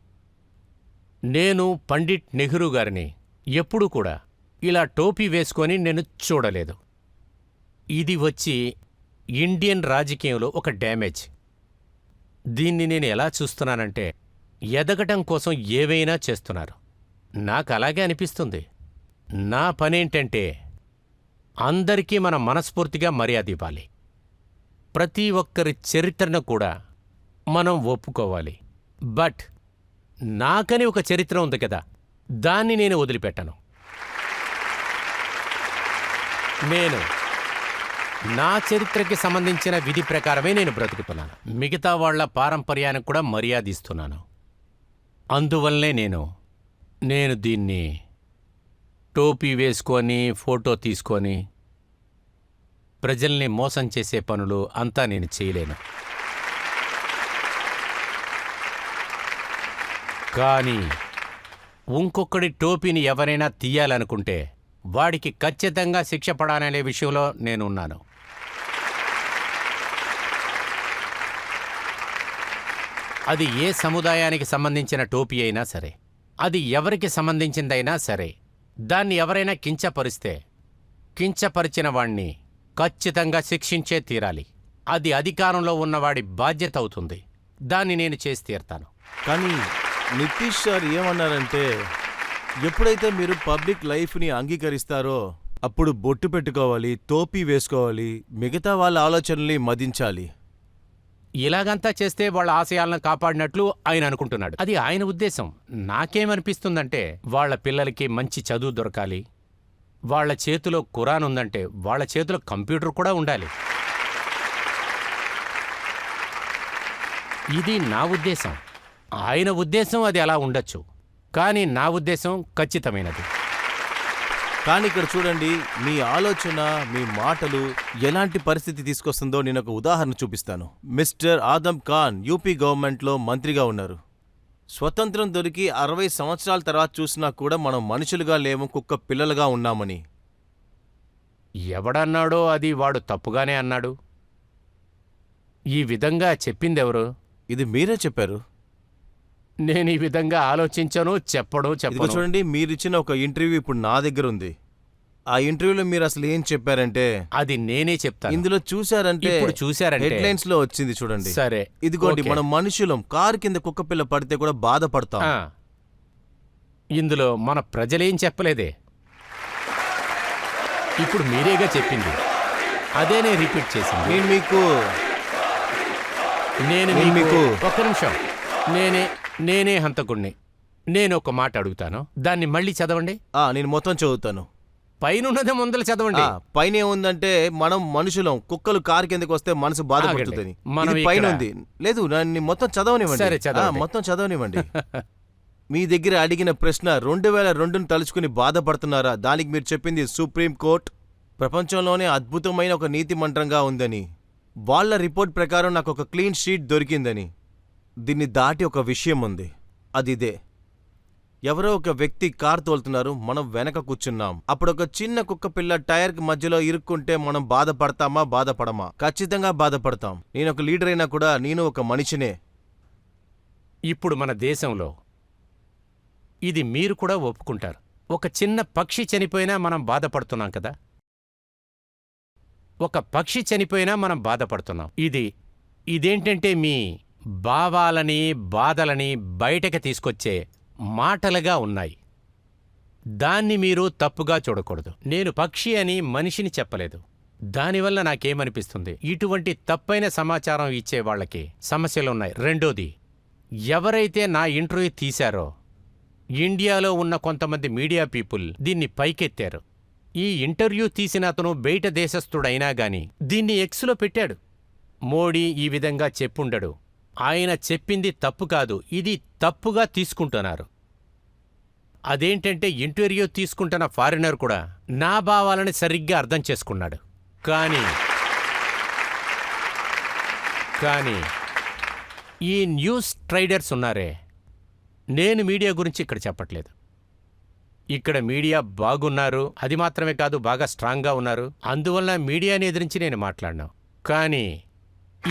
C: నేను పండిట్ నెహ్రూ గారిని ఎప్పుడూ కూడా ఇలా టోపీ వేసుకొని నేను చూడలేదు. ఇది వచ్చి ఇండియన్ రాజకీయంలో ఒక డ్యామేజ్. దీన్ని నేను ఎలా చూస్తున్నానంటే ఎదగటం కోసం ఏవైనా చేస్తున్నారు. నాకు అలాగే అనిపిస్తుంది. నా పనేంటంటే అందరికీ మనం మనస్ఫూర్తిగా మర్యాద ఇవ్వాలి. ప్రతి ఒక్కరి చరిత్రను కూడా మనం ఒప్పుకోవాలి. బట్ నాకని ఒక చరిత్ర ఉంది కదా, దాన్ని నేను వదిలిపెట్టను. నేను నా చరిత్రకి సంబంధించిన విధి ప్రకారమే నేను బ్రతుకుతున్నాను. మిగతా వాళ్ల పారంపర్యానికి కూడా మర్యాద ఇస్తున్నాను. అందువల్లనే నేను దీన్ని టోపీ వేసుకొని ఫోటో తీసుకొని ప్రజల్ని మోసం చేసే పనులు అంతా నేను చేయలేను. కానీ ఇంకొకడి టోపీని ఎవరైనా తీయాలనుకుంటే వాడికి ఖచ్చితంగా శిక్ష పడాలనే విషయంలో నేనున్నాను. అది ఏ సముదాయానికి సంబంధించిన టోపీ అయినా సరే, అది ఎవరికి సంబంధించిందైనా సరే, దాన్ని ఎవరైనా కించపరిస్తే కించపరిచిన వాణ్ణి ఖచ్చితంగా శిక్షించే తీరాలి. అది అధికారంలో ఉన్నవాడి బాధ్యత అవుతుంది. దాన్ని నేను చేసి తీరుతాను.
B: కానీ నితీష్ సార్ ఏమన్నారంటే ఎప్పుడైతే మీరు పబ్లిక్ లైఫ్ని అంగీకరిస్తారో అప్పుడు బొట్టు పెట్టుకోవాలి, టోపీ వేసుకోవాలి, మిగతా వాళ్ళ ఆలోచనల్ని మదించాలి.
C: ఇలాగంతా చేస్తే వాళ్ళ ఆశయాలను కాపాడినట్లు ఆయన అనుకుంటున్నాడు. అది ఆయన ఉద్దేశం. నాకేమనిపిస్తుందంటే వాళ్ళ పిల్లలకి మంచి చదువు దొరకాలి, వాళ్ళ చేతిలో ఖురాన్ ఉందంటే వాళ్ళ చేతిలో కంప్యూటర్ కూడా ఉండాలి. ఇది నా ఉద్దేశం. ఆయన ఉద్దేశం అది అలా ఉండొచ్చు, కానీ నా ఉద్దేశం ఖచ్చితమైనది.
B: కానీ ఇక్కడ చూడండి, మీ ఆలోచన, మీ మాటలు ఎలాంటి పరిస్థితి తీసుకొస్తుందో నేను ఒక ఉదాహరణ చూపిస్తాను. మిస్టర్ ఆదం ఖాన్ యూపీ గవర్నమెంట్లో మంత్రిగా ఉన్నారు. స్వతంత్రం దొరికి 60 సంవత్సరాల తర్వాత చూసినా కూడా మనం మనుషులుగా లేము, కుక్క పిల్లలుగా ఉన్నామని.
C: ఎవడన్నాడో అది వాడు తప్పుగానే అన్నాడు. ఈ విధంగా చెప్పిందెవరు?
B: ఇది మీరే చెప్పారు.
C: నేను ఈ విధంగా ఆలోచించను, చెప్పను.
B: చూడండి, మీరిచ్చిన ఒక ఇంటర్వ్యూ ఇప్పుడు నా దగ్గర ఉంది. ఆ ఇంటర్వ్యూలో మీరు అసలు ఏం చెప్పారంటే
C: అది నేనే చెప్తాను.
B: ఇందులో చూసారంటే
C: ఇప్పుడు చూశారంటే
B: హెడ్లైన్స్ లో వచ్చింది చూడండి.
C: సరే,
B: ఇదిగోండి,
C: ఓకే.
B: మనం మనుషులం కారు కింద కుక్క పిల్ల పడితే కూడా బాధపడతాం.
C: ఆ, ఇందులో మన ప్రజలేం చెప్పలేదే. ఇప్పుడు మీరేగా చెప్పింది, అదే నేను రిపీట్ చేసింది.
B: నేను మీకు
C: నేను
B: నేను
C: మీకు
B: మీకు-
C: ఒక్క నిమిషం, నేనే హంతకుణ్ణి. నేను ఒక మాట అడుగుతాను, దాన్ని మళ్ళీ చదవండి.
B: నేను మొత్తం చదువుతాను.
C: పైనున్నదే ముందల చదవండి.
B: పైన ఏముందంటే మనం మనుషులం, కుక్కలు కారు కిందకి వస్తే మనసు బాధపడుతుందని.
C: మనం
B: ఇది పైన
C: ఇక్కడ-
B: ఉంది. లేదు, నన్ను మొత్తం చదవనివ్వండి.
C: సరే, చదవండి.
B: మొత్తం చదవనివ్వండి. మీ దగ్గర అడిగిన ప్రశ్న 2002ను తలుచుకుని బాధపడుతున్నారా? దానికి మీరు చెప్పింది సుప్రీం కోర్ట్ ప్రపంచంలోనే అద్భుతమైన ఒక నీతి మంత్రంగా ఉందని, వాళ్ళ రిపోర్ట్ ప్రకారం నాకు ఒక క్లీన్ షీట్ దొరికిందని. దీన్ని దాటి ఒక విషయం ఉంది, అది ఇదే. ఎవరో ఒక వ్యక్తి కార్ తోలుతున్నారు, మనం వెనక కూర్చున్నాం. అప్పుడు ఒక చిన్న కుక్క పిల్ల టైర్కి మధ్యలో ఇరుక్కుంటే మనం బాధపడతామా బాధపడమా? ఖచ్చితంగా బాధపడతాం. నేను ఒక లీడర్ అయినా కూడా నేను ఒక మనిషినే.
C: ఇప్పుడు మన దేశంలో ఇది మీరు కూడా ఒప్పుకుంటారు, ఒక చిన్న పక్షి చనిపోయినా మనం బాధపడుతున్నాం కదా. ఒక పక్షి చనిపోయినా మనం బాధపడుతున్నాం. ఇదేంటంటే మీ భావాలని బాధలని బయటకు తీసుకొచ్చే మాటలుగా ఉన్నాయి. దాన్ని మీరు తప్పుగా చూడకూడదు. నేను పక్షి అని మనిషిని చెప్పలేదు. దానివల్ల నాకేమనిపిస్తుంది, ఇటువంటి తప్పైన సమాచారం ఇచ్చే వాళ్ళకి సమస్యలున్నాయి. రెండోది, ఎవరైతే నా ఇంటర్వ్యూ తీశారో ఇండియాలో ఉన్న కొంతమంది మీడియా పీపుల్ దీన్ని పైకెత్తారు. ఈ ఇంటర్వ్యూ తీసిన అతను బయట దేశస్థుడైనా గాని దీన్ని ఎక్స్లో పెట్టాడు. మోడీ ఈ విధంగా చెప్పుండడు, ఆయన చెప్పింది తప్పు కాదు, ఇది తప్పుగా తీసుకుంటున్నారు. అదేంటంటే ఇంటర్వ్యూ తీసుకుంటున్న ఫారినర్ కూడా నా భావాలని సరిగ్గా అర్థం చేసుకున్నాడు. కానీ ఈ న్యూస్ ట్రైడర్స్ ఉన్నారే, నేను మీడియా గురించి ఇక్కడ చెప్పట్లేదు. ఇక్కడ మీడియా బాగున్నారు, అది మాత్రమే కాదు బాగా స్ట్రాంగ్గా ఉన్నారు. అందువల్ల మీడియాని ఎదిరించి నేను మాట్లాడినా. కానీ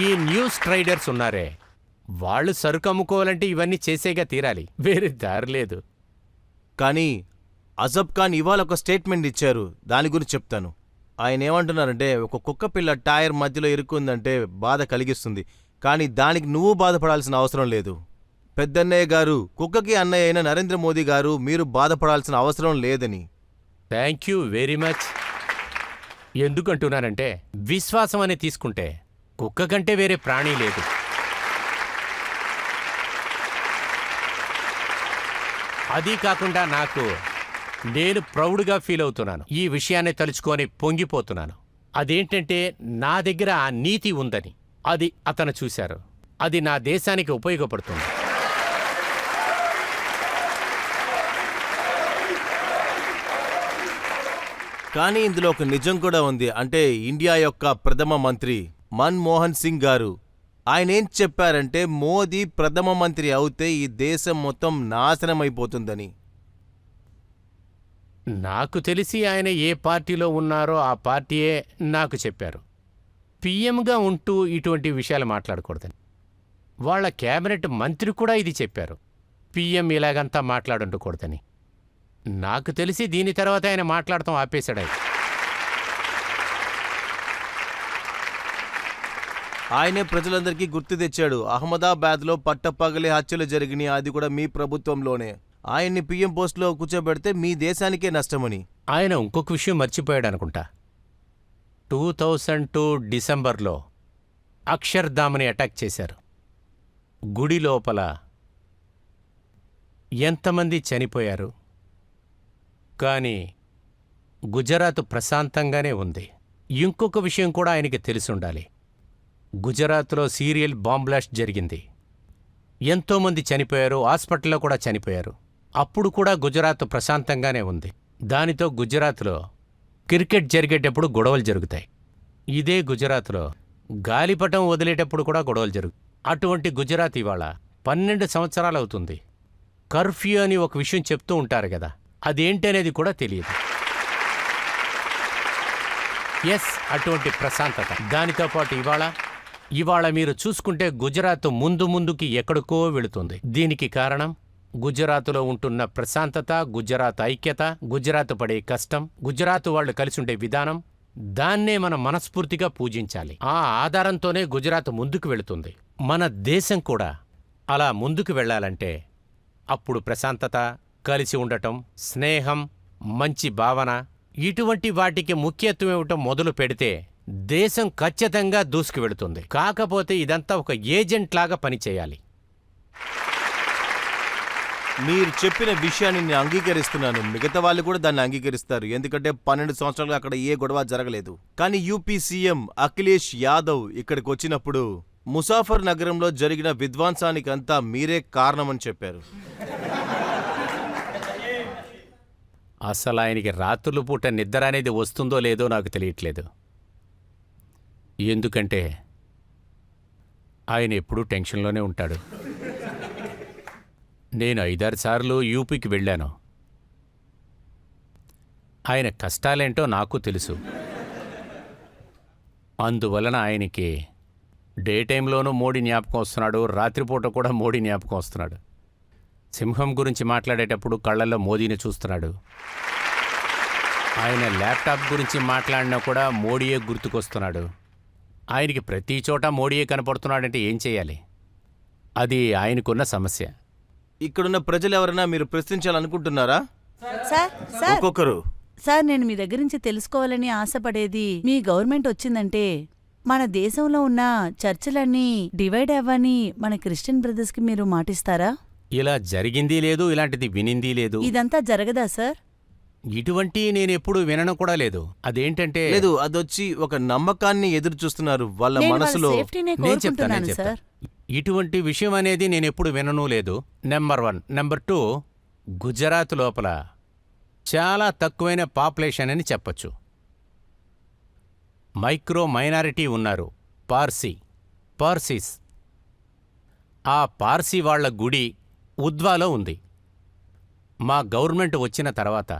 C: ఈ న్యూస్ ట్రైడర్స్ ఉన్నారే, వాళ్ళు సరుకు అమ్ముకోవాలంటే ఇవన్నీ చేసేగా తీరాలి, వేరే దారి లేదు.
B: కానీ అజబ్ ఖాన్ ఇవాళ ఒక స్టేట్మెంట్ ఇచ్చారు, దాని గురించి చెప్తాను. ఆయన ఏమంటున్నారంటే, ఒక కుక్క పిల్ల టైర్ మధ్యలో ఇరుక్కుందంటే బాధ కలిగిస్తుంది, కానీ దానికి నువ్వు బాధపడాల్సిన అవసరం లేదు. పెద్దన్నయ్య గారు, కుక్కకి అన్నయ్య అయిన నరేంద్ర మోదీ గారు, మీరు బాధపడాల్సిన అవసరం లేదని.
C: Thank you very much. ఎందుకంటున్నానంటే, విశ్వాసం అని తీసుకుంటే కుక్క కంటే వేరే ప్రాణి లేదు. అది కాకుండా నేను ప్రౌడ్గా ఫీల్ అవుతున్నాను. ఈ విషయాన్ని తలుచుకొని పొంగిపోతున్నాను. అదేంటంటే, నా దగ్గర ఆ నీతి ఉందని. అది అతను చూశారు, అది నా దేశానికి ఉపయోగపడుతుంది.
B: కానీ ఇందులో ఒక నిజం కూడా ఉంది. అంటే ఇండియా యొక్క ప్రథమ మంత్రి మన్మోహన్ సింగ్ గారు, ఆయన ఏం చెప్పారంటే, మోదీ ప్రథమ మంత్రి అవుతే ఈ దేశం మొత్తం నాశనం అయిపోతుందని.
C: నాకు తెలిసి ఆయన ఏ పార్టీలో ఉన్నారో ఆ పార్టీయే నాకు చెప్పారు. పిఎంగా ఉంటూ ఇటువంటి విషయాలు మాట్లాడకూడదని. వాళ్ళ కేబినెట్ మంత్రి కూడా ఇది చెప్పారు, పిఎం ఇలాగంతా మాట్లాడుండకూడదని. నాకు తెలిసి దీని తర్వాత ఆయన మాట్లాడటం ఆపేశాడు.
B: ఆయనే ప్రజలందరికీ గుర్తు తెచ్చాడు. అహ్మదాబాద్లో పట్టపగలే హత్యలు జరిగినాయి, అది కూడా మీ ప్రభుత్వంలోనే. ఆయన్ని పిఎం పోస్టులో కూర్చోబెడితే మీ దేశానికే నష్టమని.
C: ఆయన ఇంకొక విషయం మర్చిపోయాడు అనుకుంటా. 2002 డిసెంబర్లో అక్షర్ధామ్ని అటాక్ చేశారు. గుడి లోపల ఎంతమంది చనిపోయారు. కానీ గుజరాత్ ప్రశాంతంగానే ఉంది. ఇంకొక విషయం కూడా ఆయనకి తెలిసుండాలి. గుజరాత్లో సీరియల్ బాంబ్ బ్లాస్ట్ జరిగింది, ఎంతోమంది చనిపోయారు, హాస్పిటల్లో కూడా చనిపోయారు. అప్పుడు కూడా గుజరాత్ ప్రశాంతంగానే ఉంది. దానితో గుజరాత్లో క్రికెట్ జరిగేటప్పుడు గొడవలు జరుగుతాయి. ఇదే గుజరాత్లో గాలిపటం వదిలేటప్పుడు కూడా గొడవలు జరుగుతాయి. అటువంటి గుజరాత్ ఇవాళ 12 సంవత్సరాలు అవుతుంది. కర్ఫ్యూ అని ఒక విషయం చెప్తూ ఉంటారు కదా, అదేంటనేది కూడా తెలియదు. ఎస్, అటువంటి ప్రశాంతత. దానితో పాటు ఇవాళ మీరు చూసుకుంటే గుజరాత్ ముందుకి ఎక్కడికో వెళుతుంది. దీనికి కారణం గుజరాతులో ఉంటున్న ప్రశాంతత, గుజరాత్ ఐక్యత, గుజరాత్ పడే కష్టం, గుజరాత్ వాళ్ళు కలిసి ఉండే విధానం, దాన్నే మనం మనస్ఫూర్తిగా పూజించాలి. ఆ ఆధారంతోనే గుజరాత్ ముందుకు వెళుతుంది. మన దేశం కూడా అలా ముందుకు వెళ్ళాలంటే అప్పుడు ప్రశాంతత, కలిసి ఉండటం, స్నేహం, మంచి భావన, ఇటువంటి వాటికి ముఖ్యత్వం ఇవ్వటం మొదలు పెడితే దేశం ఖచ్చితంగా దూసుకు వెళుతుంది. కాకపోతే ఇదంతా ఒక ఏజెంట్ లాగా పనిచేయాలి.
B: మీరు చెప్పిన విషయాన్ని నేను అంగీకరిస్తున్నాను. మిగతా వాళ్ళు కూడా దాన్ని అంగీకరిస్తారు, ఎందుకంటే 12 సంవత్సరాలుగా అక్కడ ఏ గొడవ జరగలేదు. కానీ యూపీ సీఎం అఖిలేష్ యాదవ్ ఇక్కడికి వచ్చినప్పుడు ముసాఫర్ నగరంలో జరిగిన విధ్వంసానికంతా మీరే కారణమని చెప్పారు.
C: అసలు ఆయనకి రాత్రుల పూట నిద్ర అనేది వస్తుందో లేదో నాకు తెలియట్లేదు. ఎందుకంటే ఆయన ఎప్పుడూ టెన్షన్లోనే ఉంటాడు. నేను 5-6 సార్లు యూపీకి వెళ్ళాను. ఆయన కష్టాలేంటో నాకు తెలుసు. అందువలన ఆయనకి డే టైంలోనూ మోడీ జ్ఞాపకం వస్తున్నాడు, రాత్రిపూట కూడా మోడీ జ్ఞాపకం వస్తున్నాడు. సింహం గురించి మాట్లాడేటప్పుడు కళ్ళల్లో మోదీని చూస్తున్నాడు. ఆయన ల్యాప్టాప్ గురించి మాట్లాడినా కూడా మోడీయే గుర్తుకొస్తున్నాడు. ఆయనకి ప్రతి చోట మోడీయే కనపడుతున్నాడంటే ఏం చేయాలి? అది ఆయనకున్న సమస్య.
B: ఇక్కడున్న ప్రజలు ఎవరైనా మీరు ప్రశ్నించాలనుకుంటున్నారా?
D: సార్
B: ఒక్కొక్కరు.
D: సార్, నేను మీ దగ్గర నుంచి తెలుసుకోవాలని ఆశపడేది, మీ గవర్నమెంట్ వచ్చిందంటే మన దేశంలో ఉన్న చర్చిలన్నీ డివైడ్ అవ్వని మన క్రిస్టియన్ బ్రదర్స్కి మీరు మాటిస్తారా?
C: ఇలా జరిగింది లేదు, ఇలాంటిది వినింది లేదు.
D: ఇదంతా జరగదా సార్?
C: ఇటువంటి నేనెప్పుడు వినను కూడా లేదు. అదేంటంటే
B: లేదు, అదొచ్చి ఒక నమ్మకాన్ని ఎదురు చూస్తున్నారు వాళ్ళ
D: నేను వాళ్ళ
B: మనసులో.
D: సేఫ్టీనే
C: నేను చెప్తాను
D: కోరుకుంటున్నాను సార్.
C: ఇటువంటి విషయం అనేది నేనెప్పుడు వినను లేదు. నెంబర్ 1. నెంబర్ 2, గుజరాత్ లోపల చాలా తక్కువైన పాపులేషన్ అని చెప్పచ్చు. మైక్రో మైనారిటీ ఉన్నారు, పార్సీస్. ఆ పార్సీ వాళ్ల గుడి ఉద్వాలో ఉంది. మా గవర్నమెంట్ వచ్చిన తర్వాత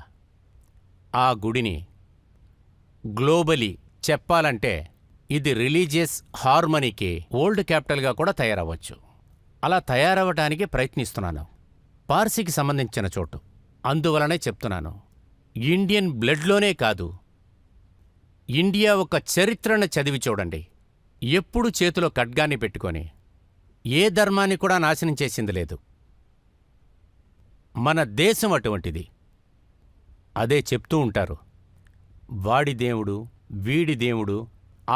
C: ఆ గుడిని గ్లోబలీ చెప్పాలంటే ఇది రిలీజియస్ హార్మనీకి ఓల్డ్ క్యాపిటల్గా కూడా తయారవ్వచ్చు. అలా తయారవటానికి ప్రయత్నిస్తున్నాను. పార్సీకి సంబంధించిన చోటు. అందువలనే చెప్తున్నాను, ఇండియన్ బ్లడ్లోనే కాదు, ఇండియా ఒక చరిత్రను చదివి చూడండి. ఎప్పుడు చేతిలో ఖడ్గాన్ని పెట్టుకొని ఏ ధర్మాన్ని కూడా నాశనం చేసింది లేదు. మన దేశం అటువంటిది. అదే చెప్తూ ఉంటారు, వాడి దేవుడు, వీడి దేవుడు,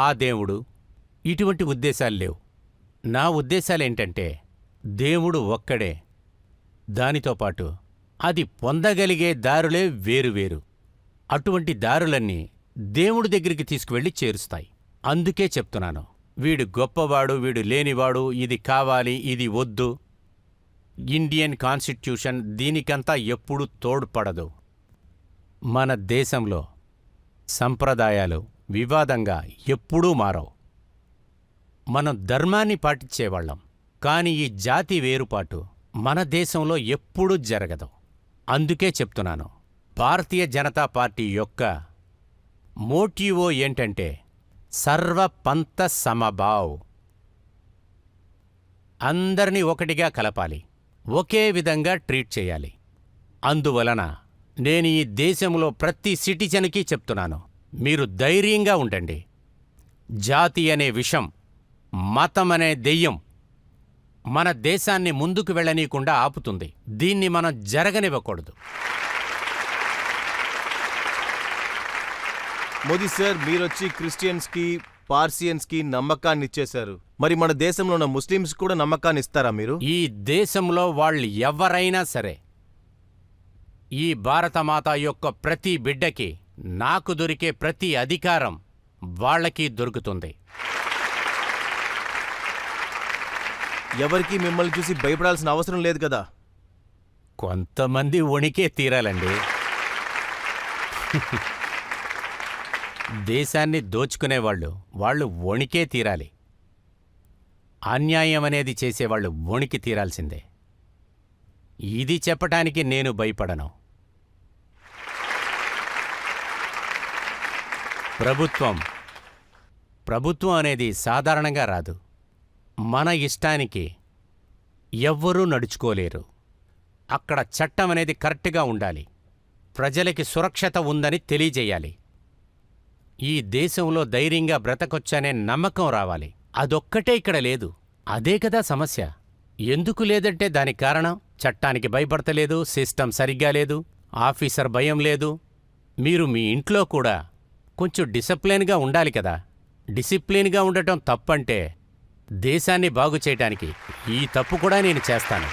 C: ఆ దేవుడు. ఇటువంటి ఉద్దేశాలు లేవు. నా ఉద్దేశాలేంటంటే దేవుడు ఒక్కడే. దానితో పాటు అది పొందగలిగే దారులే వేరువేరు. అటువంటి దారులన్నీ దేవుడి దగ్గరికి తీసుకువెళ్ళి చేరుస్తాయి. అందుకే చెప్తున్నాను, వీడు గొప్పవాడు, వీడు లేనివాడు, ఇది కావాలి, ఇది వద్దు. ఇండియన్ కాన్స్టిట్యూషన్ దీనికంతా ఎప్పుడూ తోడ్పడదు. మన దేశంలో సంప్రదాయాలు వివాదంగా ఎప్పుడూ మారవు. మనం ధర్మాన్ని పాటించేవాళ్ళం, కానీ ఈ జాతి వేరుపాటు మన దేశంలో ఎప్పుడూ జరగదు. అందుకే చెప్తున్నాను, భారతీయ జనతా పార్టీ యొక్క మోటివో ఏంటంటే సర్వపంథ సమభావ్. అందరినీ ఒకటిగా కలపాలి, ఒకే విధంగా ట్రీట్ చేయాలి. అందువలన నేను ఈ దేశంలో ప్రతి సిటిజన్కి చెప్తున్నాను, మీరు ధైర్యంగా ఉండండి. జాతి అనే విషం, మతం అనే దెయ్యం మన దేశాన్ని ముందుకు వెళ్ళనీయకుండా ఆపుతుంది. దీన్ని మనం జరగనివ్వకూడదు.
B: మోదీ సార్, మీరొచ్చి క్రిస్టియన్స్కి, పార్సియన్స్కి నమ్మకాన్ని ఇచ్చేశారు. మరి మన దేశంలో ఉన్న ముస్లిమ్స్ కూడా నమ్మకాన్ని ఇస్తారా మీరు?
C: ఈ దేశంలో వాళ్ళు ఎవరైనా సరే, ఈ భారతమాత యొక్క ప్రతి బిడ్డకి నాకు దొరికే ప్రతి అధికారం వాళ్ళకి దొరుకుతుంది.
B: ఎవరికి మిమ్మల్ని చూసి భయపడాల్సిన అవసరం లేదు కదా?
C: కొంతమంది వణికే తీరాలండి. దేశాన్ని దోచుకునేవాళ్ళు వాళ్ళు వణికే తీరాలి. అన్యాయం అనేది చేసేవాళ్ళు వణికి తీరాల్సిందే. ఇది చెప్పటానికి నేను భయపడను. ప్రభుత్వం అనేది సాధారణంగా రాదు. మన ఇష్టానికి ఎవ్వరూ నడుచుకోలేరు. అక్కడ చట్టం అనేది కరెక్ట్గా ఉండాలి. ప్రజలకి సురక్షత ఉందని తెలియజేయాలి. ఈ దేశంలో ధైర్యంగా బ్రతకొచ్చనే నమ్మకం రావాలి. అదొక్కటే ఇక్కడ లేదు. అదే కదా సమస్య. ఎందుకు లేదంటే దానికి కారణం చట్టానికి భయపడతలేదు, సిస్టమ్ సరిగ్గా లేదు, ఆఫీసర్ భయం లేదు. మీరు మీ ఇంట్లో కూడా కొంచెం డిసిప్లిన్గా ఉండాలి కదా. డిసిప్లిన్గా ఉండటం తప్పంటే దేశాన్ని బాగు చేయటానికి ఈ తప్పు కూడా నేను చేస్తాను.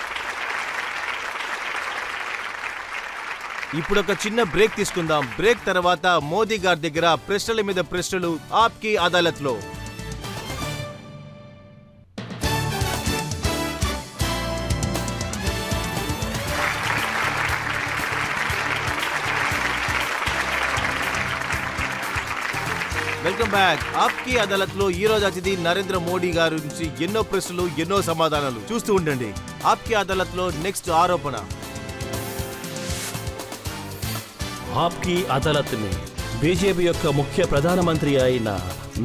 B: ఇప్పుడు ఒక చిన్న బ్రేక్ తీసుకుందాం. బ్రేక్ తర్వాత మోదీ గారి దగ్గర ప్రశ్నల మీద ప్రశ్నలు ఆప్కి అదాలత్లో. Welcome back. ఆప్కి అదాలత్లో ఈ రోజు అతిథి నరేంద్ర మోడీ గారి నుంచి ఎన్నో ప్రశ్నలు, ఎన్నో సమాధానాలు చూస్తూ ఉండండి. ఆప్కి అదాలత్లో నెక్స్ట్ ఆరోపణ.
A: ఆప్కి అదాలత్ని బీజేపీ యొక్క ముఖ్య ప్రధానమంత్రి అయిన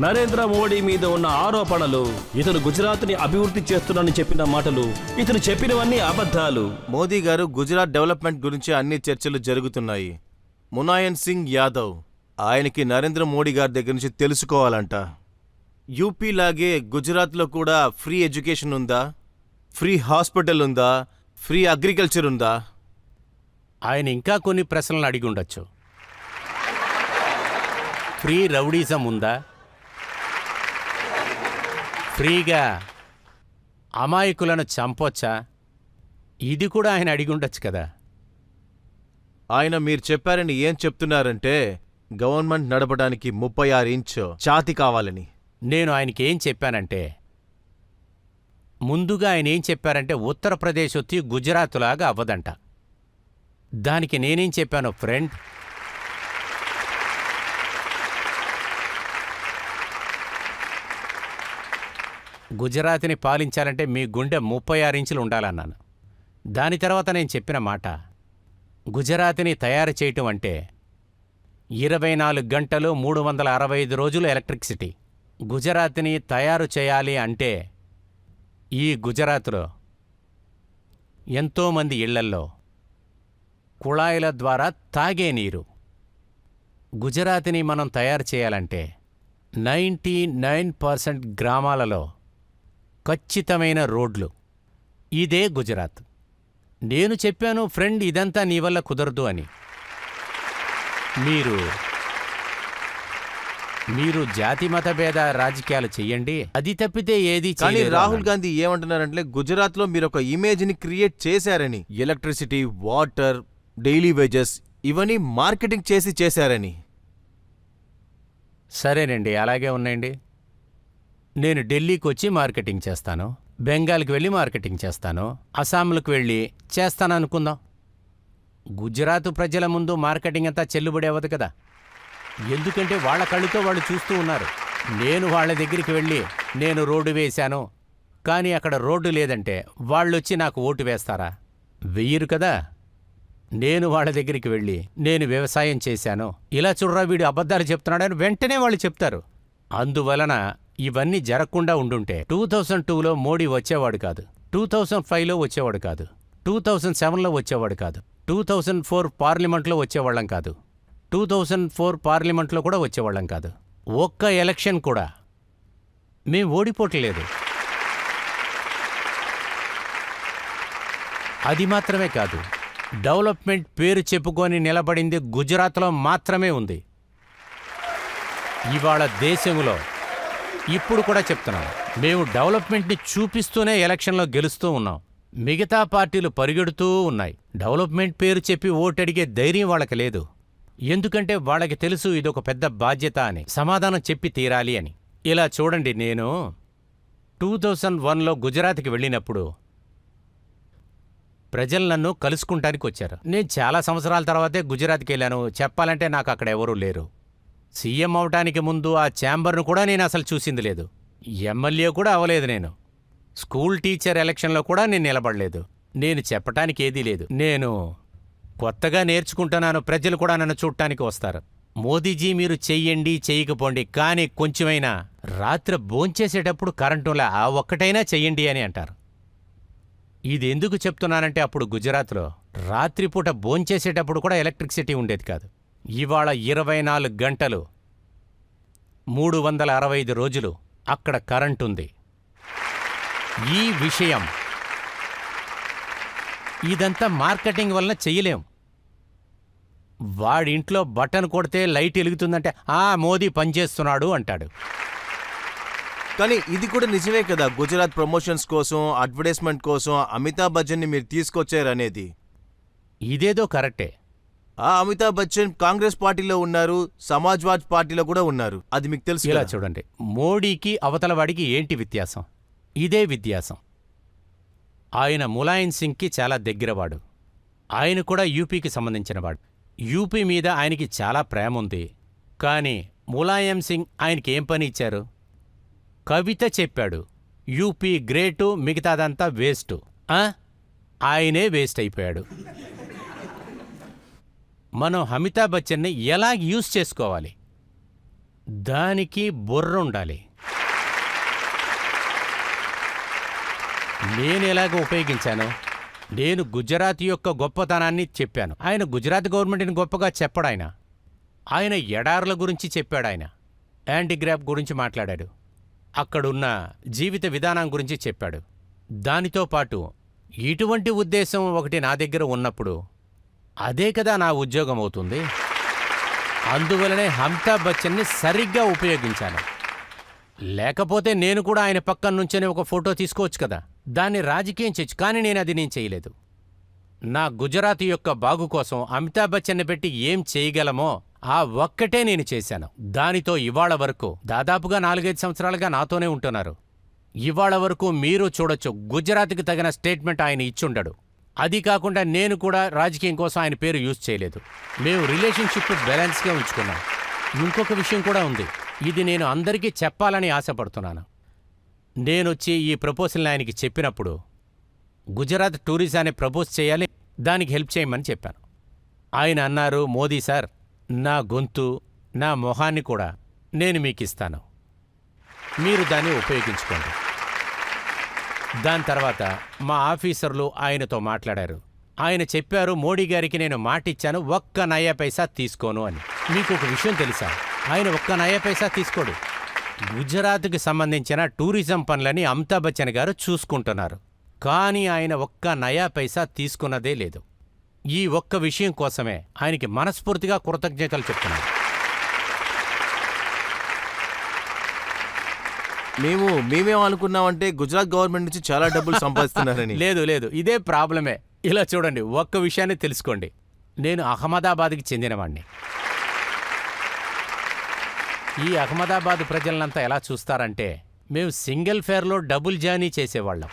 A: నరేంద్ర మోడీ మీద ఉన్న ఆరోపణలు, ఇతను గుజరాత్ని అభివృద్ధి చేస్తున్నానని చెప్పిన మాటలు, ఇతను చెప్పినవన్నీ అబద్ధాలు.
B: మోదీ గారు గుజరాత్ డెవలప్మెంట్ గురించి అన్ని చర్చలు జరుగుతున్నాయి. ములాయం సింగ్ యాదవ్ ఆయనకి నరేంద్ర మోడీ గారి దగ్గర నుంచి తెలుసుకోవాలంట. యూపీ లాగే గుజరాత్లో కూడా ఫ్రీ ఎడ్యుకేషన్ ఉందా, ఫ్రీ హాస్పిటల్ ఉందా, ఫ్రీ అగ్రికల్చర్ ఉందా?
C: ఆయన ఇంకా కొన్ని ప్రశ్నలు అడిగి ఉండొచ్చు. ఫ్రీ రౌడీజం ఉందా? ఫ్రీగా అమాయకులను చంపొచ్చా? ఇది కూడా ఆయన అడిగి ఉండొచ్చు కదా.
B: ఆయన మీరు చెప్పారని ఏం చెప్తున్నారంటే గవర్నమెంట్ నడపడానికి 36 ఇంచు ఛాతీ కావాలని.
C: నేను ఆయనకి ఏం చెప్పానంటే, ముందుగా ఆయన ఏం చెప్పారంటే ఉత్తరప్రదేశ్ వచ్చి గుజరాత్లాగా అవ్వదంట. దానికి నేనేం చెప్పాను ఫ్రెండ్, గుజరాత్ని పాలించాలంటే మీ గుండె 36 ఇంచులు ఉండాలన్నాను. దాని తర్వాత నేను చెప్పిన మాట, గుజరాత్ని తయారు చేయటం అంటే 24 గంటలు 365 రోజులు ఎలక్ట్రిసిటీ. గుజరాత్ని తయారు చేయాలి అంటే ఈ గుజరాత్లో ఎంతోమంది ఇళ్లల్లో కుళాయిల ద్వారా తాగే నీరు. గుజరాత్ని మనం తయారు చేయాలంటే 99% గ్రామాలలో ఖచ్చితమైన రోడ్లు. ఇదే గుజరాత్. నేను చెప్పాను ఫ్రెండ్, ఇదంతా నీ వల్ల కుదరదు అని. మీరు జాతి మత భేద రాజకీయాలు చెయ్యండి, అది తప్పితే ఏది
B: కానీ
C: చేయలేరు
B: రాహుల్
C: అన్నాను.
B: గాంధీ ఏమంటున్నారంటే గుజరాత్ లో మీరు ఒక ఇమేజ్ ని క్రియేట్ చేశారని. ఎలక్ట్రిసిటీ, వాటర్, డైలీ వేజెస్ ఇవన్నీ మార్కెటింగ్ చేశారని.
C: సరేనండి, అలాగే ఉన్నాయండి. నేను ఢిల్లీకి వచ్చి మార్కెటింగ్ చేస్తాను, బెంగాల్కి వెళ్ళి మార్కెటింగ్ చేస్తాను, అస్సాంలకు వెళ్ళి చేస్తాను అనుకుందాం. గుజరాత్ ప్రజల ముందు మార్కెటింగ్ అంతా చెల్లుబడి అవ్వదు కదా. ఎందుకంటే వాళ్ళ కళ్ళుతో వాళ్ళు చూస్తూ ఉన్నారు. నేను వాళ్ళ దగ్గరికి వెళ్ళి నేను రోడ్డు వేశాను, కానీ అక్కడ రోడ్డు లేదంటే వాళ్ళొచ్చి నాకు ఓటు వేస్తారా? వెయ్యరు కదా. నేను వాళ్ళ దగ్గరికి వెళ్ళి నేను వ్యవసాయం చేశాను, ఇలా చూడరా వీడు అబద్ధాలు చెప్తున్నాడని వెంటనే వాళ్ళు చెప్తారు. అందువలన ఇవన్నీ జరగకుండా ఉండుంటే 2002లో మోడీ వచ్చేవాడు కాదు, 2005లో వచ్చేవాడు కాదు, 2007లో వచ్చేవాడు కాదు, 2004 పార్లమెంట్లో వచ్చేవాళ్ళం కాదు, 2004 పార్లమెంట్లో కూడా వచ్చేవాళ్ళం కాదు. ఒక్క ఎలక్షన్ కూడా మేం ఓడిపోవట్లేదు. అది మాత్రమే కాదు, డెవలప్మెంట్ పేరు చెప్పుకొని నిలబడింది గుజరాత్లో మాత్రమే ఉంది. ఇవాళ దేశంలో ఇప్పుడు కూడా చెప్తున్నాను, మేము డెవలప్మెంట్ని చూపిస్తూనే ఎలక్షన్లో గెలుస్తూ ఉన్నాం. మిగతా పార్టీలు పరిగెడుతూ ఉన్నాయి. డెవలప్మెంట్ పేరు చెప్పి ఓటడిగే ధైర్యం వాళ్ళకి లేదు. ఎందుకంటే వాళ్ళకి తెలుసు ఇదొక పెద్ద బాధ్యత అని, సమాధానం చెప్పి తీరాలి అని. ఇలా చూడండి, నేను 2001లో గుజరాత్కి వెళ్ళినప్పుడు ప్రజలు నన్ను కలుసుకుంటానికి వచ్చారు. నేను చాలా సంవత్సరాల తర్వాతే గుజరాత్కి వెళ్ళాను. చెప్పాలంటే నాకు అక్కడ ఎవరూ లేరు. సీఎం అవటానికి ముందు ఆ ఛాంబర్ను కూడా నేను అసలు చూసింది లేదు. ఎమ్మెల్యే కూడా అవ్వలేదు. నేను స్కూల్ టీచర్ ఎలక్షన్లో కూడా నేను నిలబడలేదు. నేను చెప్పటానికి ఏదీ లేదు. నేను కొత్తగా నేర్చుకుంటున్నాను. ప్రజలు కూడా నన్ను చూడటానికి వస్తారు. మోదీజీ మీరు చెయ్యండి, చెయ్యకపోండి, కానీ కొంచెమైనా రాత్రి భోంచేసేటప్పుడు కరెంటులా ఆ ఒక్కటైనా చెయ్యండి అని అంటారు. ఇది ఎందుకు చెప్తున్నానంటే అప్పుడు గుజరాత్లో రాత్రిపూట భోంచేసేటప్పుడు కూడా ఎలక్ట్రిసిటీ ఉండేది కాదు. ఇవాళ 24 గంటలు 365 రోజులు అక్కడ కరెంట్ ఉంది. ఈ విషయం ఇదంతా మార్కెటింగ్ వలన చెయ్యలేం. వాడింట్లో బటన్ కొడితే లైట్ వెలుగుతుందంటే మోదీ పనిచేస్తున్నాడు అంటాడు.
B: కానీ ఇది కూడా నిజమే కదా, గుజరాత్ ప్రమోషన్స్ కోసం, అడ్వర్టైజ్మెంట్ కోసం అమితాబ్ బచ్చన్ని మీరు తీసుకొచ్చారనేది.
C: ఇదేదో కరెక్టే.
B: ఆ అమితాబ్ బచ్చన్ కాంగ్రెస్ పార్టీలో ఉన్నారు, సమాజ్వాద్ పార్టీలో కూడా ఉన్నారు. అది మీకు తెలుసు
C: ఇలా
B: కదా?
C: చూడండి, మోడీకి అవతలవాడికి ఏంటి వ్యత్యాసం? ఇదే వ్యత్యాసం. ఆయన ములాయం సింగ్కి చాలా దగ్గరవాడు. ఆయన కూడా యూపీకి సంబంధించినవాడు. యూపీ మీద ఆయనకి చాలా ప్రేమ ఉంది. కానీ ములాయం సింగ్ ఆయనకి ఏం పని ఇచ్చారు? కవిత చెప్పాడు, యూపీ గ్రేటు, మిగతాదంతా వేస్టు. ఆయనే వేస్ట్ అయిపోయాడు. మనం అమితాబ్ బచ్చన్ని ఎలా యూజ్ చేసుకోవాలి, దానికి బుర్ర ఉండాలి. నేను ఎలాగ ఉపయోగించాను? నేను గుజరాత్ యొక్క గొప్పతనాన్ని చెప్పాను. ఆయన గుజరాత్ గవర్నమెంట్ని గొప్పగా చెప్పాడు. ఆయన ఎడారుల గురించి చెప్పాడు. ఆయన యాంటీగ్రాఫ్ గురించి మాట్లాడాడు. అక్కడున్న జీవిత విధానం గురించి చెప్పాడు. దానితో పాటు ఇటువంటి ఉద్దేశం ఒకటి నా దగ్గర ఉన్నప్పుడు అదే కదా నా ఉద్యోగం అవుతుంది. అందువలనే అమితాబ్ బచ్చన్ని సరిగ్గా ఉపయోగించాను. లేకపోతే నేను కూడా ఆయన పక్కన నుంచే ఒక ఫోటో తీసుకోవచ్చు కదా, దాన్ని రాజకీయం చేయొచ్చు. కానీ నేను చేయలేదు. నా గుజరాత్ యొక్క బాగు కోసం అమితాబ్ బచ్చన్ని పెట్టి ఏం చేయగలమో ఆ ఒక్కటే నేను చేశాను. దానితో ఇవాళ వరకు దాదాపుగా 4-5 సంవత్సరాలుగా నాతోనే ఉంటున్నారు. ఇవాళ వరకు మీరు చూడొచ్చు, గుజరాత్కి తగిన స్టేట్మెంట్ ఆయన ఇచ్చుండడు. అది కాకుండా నేను కూడా రాజకీయం కోసం ఆయన పేరు యూజ్ చేయలేదు. మేము రిలేషన్షిప్ బ్యాలెన్స్గా ఉంచుకున్నాం. ఇంకొక విషయం కూడా ఉంది, ఇది నేను అందరికీ చెప్పాలని ఆశపడుతున్నాను. నేనొచ్చి ఈ ప్రపోజల్ని ఆయనకి చెప్పినప్పుడు గుజరాత్ టూరిజాన్ని ప్రపోజ్ చేయాలి, దానికి హెల్ప్ చేయమని చెప్పాను. ఆయన అన్నారు, మోదీ సార్, నా గొంతు, నా మొహాన్ని కూడా నేను మీకు ఇస్తాను, మీరు దాన్ని ఉపయోగించుకోండి. దాని తర్వాత మా ఆఫీసర్లు ఆయనతో మాట్లాడారు. ఆయన చెప్పారు, మోడీ గారికి నేను మాటిచ్చాను, ఒక్క నయా పైసా తీసుకోను అని. మీకు ఒక విషయం తెలుసా? ఆయన ఒక్క నయా పైసా తీసుకోడు. గుజరాత్కి సంబంధించిన టూరిజం పనులని అమితాబ్ బచ్చన్ గారు చూసుకుంటున్నారు. కానీ ఆయన ఒక్క నయా పైసా తీసుకున్నదే లేదు. ఈ ఒక్క విషయం కోసమే ఆయనకి మనస్ఫూర్తిగా కృతజ్ఞతలు చెప్తున్నాను.
B: మేమేం అనుకున్నామంటే గుజరాత్ గవర్నమెంట్ నుంచి చాలా డబ్బులు సంపాదిస్తున్నారని.
C: లేదు, ఇదే ప్రాబ్లమే. ఇలా చూడండి, ఒక్క విషయాన్ని తెలుసుకోండి. నేను అహ్మదాబాద్కి చెందినవాణ్ణి. ఈ అహ్మదాబాద్ ప్రజలనంతా ఎలా చూస్తారంటే, మేము సింగిల్ ఫేర్లో డబుల్ జర్నీ చేసేవాళ్ళం.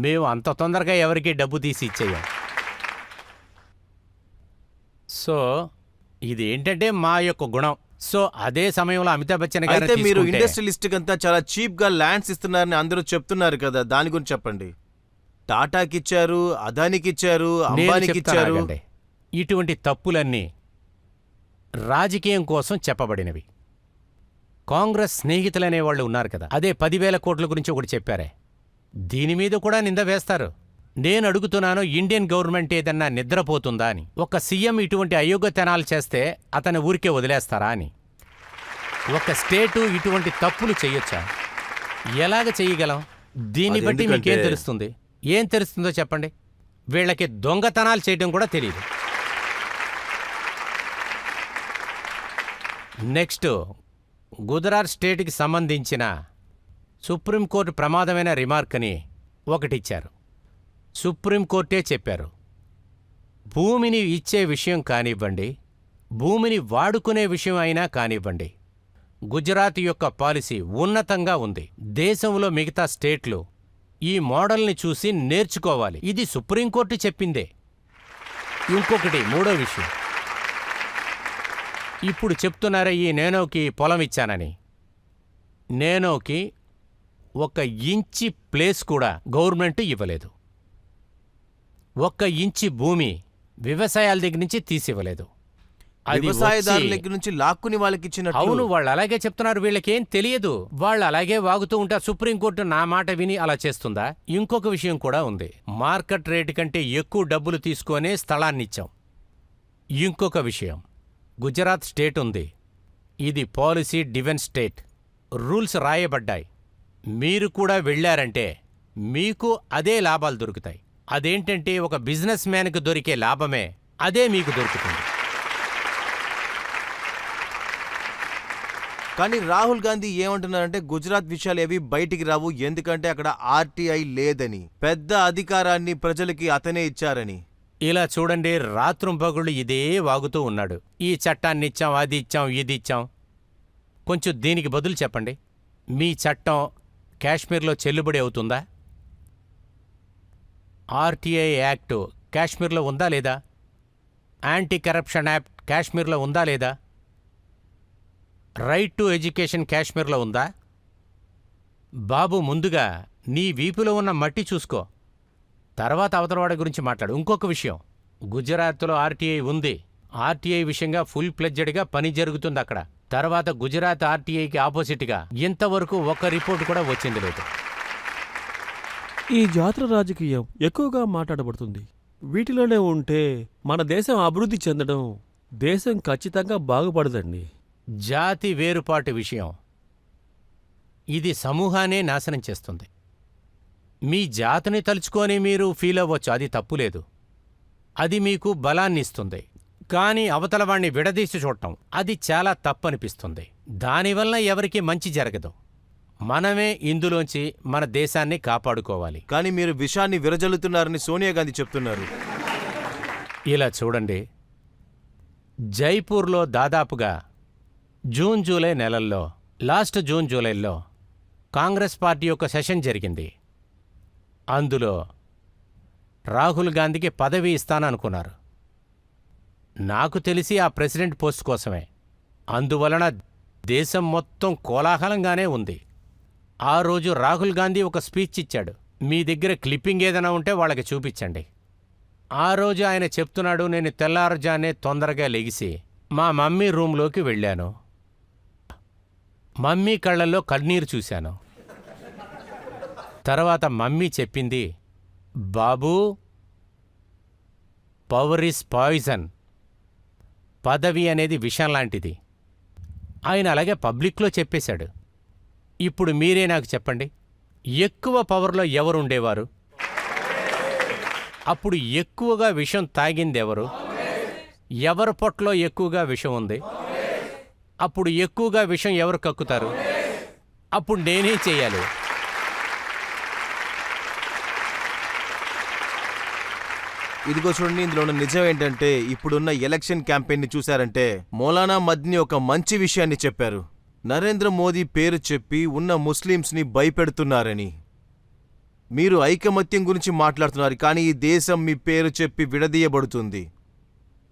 C: మేము అంత తొందరగా ఎవరికీ డబ్బు తీసి ఇచ్చేయం. సో ఇది ఏంటంటే మా యొక్క గుణం. సో అదే సమయంలో అమితాబ్ బచ్చన్ గారు
B: అయితే మీరు ఇండస్ట్రియలిస్ట్ అంతా చాలా చీప్ గా ల్యాండ్స్ ఇస్తున్నారని అందరూ చెప్తున్నారు కదా, దాని గురించి చెప్పండి. టాటాకి ఇచ్చారు, అదానికి ఇచ్చారు, అంబానీకి ఇచ్చారు.
C: ఇటువంటి తప్పులన్నీ రాజకీయం కోసం చెప్పబడినవి. కాంగ్రెస్ స్నేహితులనే వాళ్ళు ఉన్నారు కదా, అదే 10,000 కోట్ల గురించి ఒకటి చెప్పారే, దీని మీద కూడా నింద వేస్తారు. నేను అడుగుతున్నాను, ఇండియన్ గవర్నమెంట్ ఏదన్నా నిద్రపోతుందా అని? ఒక సీఎం ఇటువంటి అయోగ్యతనాలు చేస్తే అతని ఊరికే వదిలేస్తారా అని? ఒక స్టేటు ఇటువంటి తప్పులు చెయ్యొచ్చా? ఎలాగ చెయ్యగలం? దీన్ని బట్టి మీకేం తెలుస్తుంది? ఏం తెలుస్తుందో చెప్పండి. వీళ్ళకి దొంగతనాలు చేయడం కూడా తెలియదు. నెక్స్ట్, గుజరాత్ స్టేట్కి సంబంధించిన సుప్రీంకోర్టు ప్రమాదమైన రిమార్క్ అని ఒకటిచ్చారు. సుప్రీంకోర్టే చెప్పారు, భూమిని ఇచ్చే విషయం కానివ్వండి, భూమిని వాడుకునే విషయం అయినా కానివ్వండి, గుజరాత్ యొక్క పాలసీ ఉన్నతంగా ఉంది. దేశంలో మిగతా స్టేట్లు ఈ మోడల్ని చూసి నేర్చుకోవాలి. ఇది సుప్రీంకోర్టు చెప్పిందే. ఇంకొకటి, మూడో విషయం, ఇప్పుడు చెప్తున్నారా ఈ నేనోకి పొలం ఇచ్చానని. నేనోకి 1 ఇంచి ప్లేస్ కూడా గవర్నమెంట్ ఇవ్వలేదు. 1 ఇంచి భూమి వ్యవసాయాల దగ్గర నుంచి తీసివ్వలేదు. అది
B: వ్యవసాయదారుల
C: వచ్చి-
B: దగ్గర నుంచి లాక్కుని వాళ్ళకి ఇచ్చినట్టు.
C: అవును, వాళ్ళు అలాగే చెప్తున్నారు. వీళ్ళకేం తెలియదు. వాళ్ళు అలాగే వాగుతూ ఉంటారు. సుప్రీంకోర్టు నా మాట విని అలా చేస్తుందా? ఇంకొక విషయం కూడా ఉంది. మార్కెట్ రేటు కంటే ఎక్కువ డబ్బులు తీసుకొనే స్థలాన్నిచ్చాం. ఇంకొక విషయం, గుజరాత్ స్టేట్ ఉంది. ఇది పాలసీ డివెన్ స్టేట్. రూల్స్ రాయబడ్డాయి. మీరు కూడా వెళ్ళారంటే మీకు అదే లాభాలు దొరుకుతాయి. అదేంటంటే ఒక బిజినెస్ మ్యాన్కి దొరికే లాభమే అదే మీకు దొరుకుతుంది.
B: కానీ రాహుల్ గాంధీ ఏమంటున్నారంటే గుజరాత్ విషయాలు ఏవి బయటికి రావు, ఎందుకంటే అక్కడ ఆర్టీఐ లేదని, పెద్ద అధికారాన్ని ప్రజలకి అతనే ఇచ్చారని.
C: ఇలా చూడండి, రాత్రుంపగుళ్ళు ఇదే వాగుతూ ఉన్నాడు. ఈ చట్టాన్నిచ్చాం, అది ఇచ్చాం, ఇది ఇచ్చాం. కొంచెం దీనికి బదులు చెప్పండి. మీ చట్టం కాశ్మీర్లో చెల్లుబడి అవుతుందా? ఆర్టీఐ యాక్ట్ కాశ్మీర్లో ఉందా లేదా? యాంటీ కరప్షన్ యాక్ట్ కాశ్మీర్లో ఉందా లేదా? రైట్ టు ఎడ్యుకేషన్ కాశ్మీర్లో ఉందా? బాబు, ముందుగా నీ వీపులో ఉన్న మట్టి చూసుకో, తర్వాత అవతలవాడి గురించి మాట్లాడు. ఇంకొక విషయం, గుజరాత్లో ఆర్టీఐ ఉంది. ఆర్టీఐ విషయంగా ఫుల్ ప్లెడ్జెడ్గా పని జరుగుతుంది అక్కడ. తర్వాత గుజరాత్ ఆర్టీఐకి ఆపోజిట్గా ఇంతవరకు ఒక్క రిపోర్ట్ కూడా వచ్చింది లేదు.
A: ఈ జాతర రాజకీయం ఎక్కువగా మాట్లాడబడుతుంది. వీటిలోనే ఉంటే మన దేశం అభివృద్ధి చెందడం, దేశం ఖచ్చితంగా బాగుపడదండి.
C: జాతి వేరుపాటు విషయం, ఇది సమూహాన్నే నాశనం చేస్తుంది. మీ జాతిని తలుచుకొని మీరు ఫీల్ అవ్వచ్చు, అది తప్పులేదు. అది మీకు బలాన్నిస్తుంది. కానీ అవతలవాణ్ణి విడదీసి చూడటం అది చాలా తప్పనిపిస్తుంది. దానివల్ల ఎవరికీ మంచి జరగదు. మనమే ఇందులోంచి మన దేశాన్ని కాపాడుకోవాలి.
B: కానీ మీరు విషాన్ని విరజల్లుతున్నారని సోనియా గాంధీ చెప్తున్నారు.
C: ఇలా చూడండి, జైపూర్లో దాదాపుగా జూన్ జూలై నెలల్లో, లాస్ట్ జూన్ జూలైలో కాంగ్రెస్ పార్టీ యొక్క సెషన్ జరిగింది. అందులో రాహుల్ గాంధీకి పదవి ఇస్తాననుకున్నారు. నాకు తెలిసి ఆ ప్రెసిడెంట్ పోస్ట్ కోసమే. అందువలన దేశం మొత్తం కోలాహలంగానే ఉంది. ఆ రోజు రాహుల్ గాంధీ ఒక స్పీచ్ ఇచ్చాడు. మీ దగ్గర క్లిప్పింగ్ ఏదైనా ఉంటే వాళ్ళకి చూపించండి. ఆ రోజు ఆయన చెప్తున్నాడు, నేను తెల్లారుజానే తొందరగా లెగిసి మా మమ్మీ రూంలోకి వెళ్ళాను. మమ్మీ కళ్ళల్లో కన్నీరు చూశాను. తర్వాత మమ్మీ చెప్పింది, బాబూ, పవర్ ఈజ్ పాయిజన్. పదవి అనేది విషం లాంటిది. ఆయన అలాగే పబ్లిక్లో చెప్పేశాడు. ఇప్పుడు మీరే నాకు చెప్పండి, ఎక్కువ పవర్లో ఎవరు ఉండేవారు? అప్పుడు ఎక్కువగా విషం తాగిందెవరు? ఎవరి పొట్టలో ఎక్కువగా విషం ఉంది? అప్పుడు ఎక్కువగా విషం ఎవరు కక్కుతారు? అప్పుడు నేనేం చేయాలి?
B: ఇదిగో చూడండి, ఇందులో ఉన్న నిజం ఏంటంటే ఇప్పుడున్న ఎలక్షన్ క్యాంపెయిన్ని చూశారంటే మౌలానా మద్ని ఒక మంచి విషయాన్ని చెప్పారు. నరేంద్ర మోదీ పేరు చెప్పి ఉన్న ముస్లిమ్స్ని భయపెడుతున్నారని. మీరు ఐకమత్యం గురించి మాట్లాడుతున్నారు, కానీ ఈ దేశం మీ పేరు చెప్పి విడదీయబడుతుంది.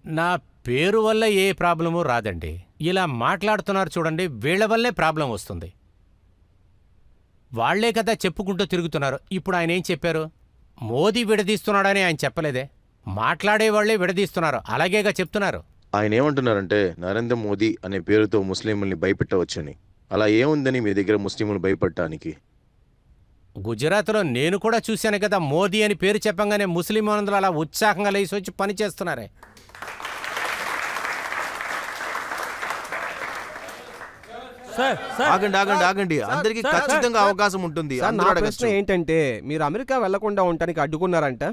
C: నా పేరు వల్ల ఏ ప్రాబ్లము రాదండి. ఇలా మాట్లాడుతున్నారు చూడండి, వీళ్ల వల్లే ప్రాబ్లం వస్తుంది. వాళ్లే కదా చెప్పుకుంటూ తిరుగుతున్నారు. ఇప్పుడు ఆయన ఏం చెప్పారు? మోదీ విడదీస్తున్నాడని ఆయన చెప్పలేదే. మాట్లాడేవాళ్లే విడదీస్తున్నారు, అలాగేగా చెప్తున్నారు.
B: ఆయన ఏమంటున్నారంటే నరేంద్ర మోదీ అనే పేరుతో ముస్లింలని భయపెట్టవచ్చని. అలా ఏముందని మీ దగ్గర ముస్లింలు భయపడటానికి?
C: గుజరాత్లో నేను కూడా చూశాను కదా, మోదీ అని పేరు చెప్పంగానే ముస్లిం అందరూ అలా ఉత్సాహంగా లేచి వచ్చి పని చేస్తున్నారే.
B: ఆగండి ఆగండి ఆగండి, అందరికీ ఖచ్చితంగా అవకాశం ఉంటుంది.
E: సార్,
B: అందరూ
E: నా
B: అడగచ్చు.
E: ప్రశ్న ఏంటంటే, మీరు అమెరికా వెళ్లకుండా ఉండటానికి అడ్డుకున్నారంట.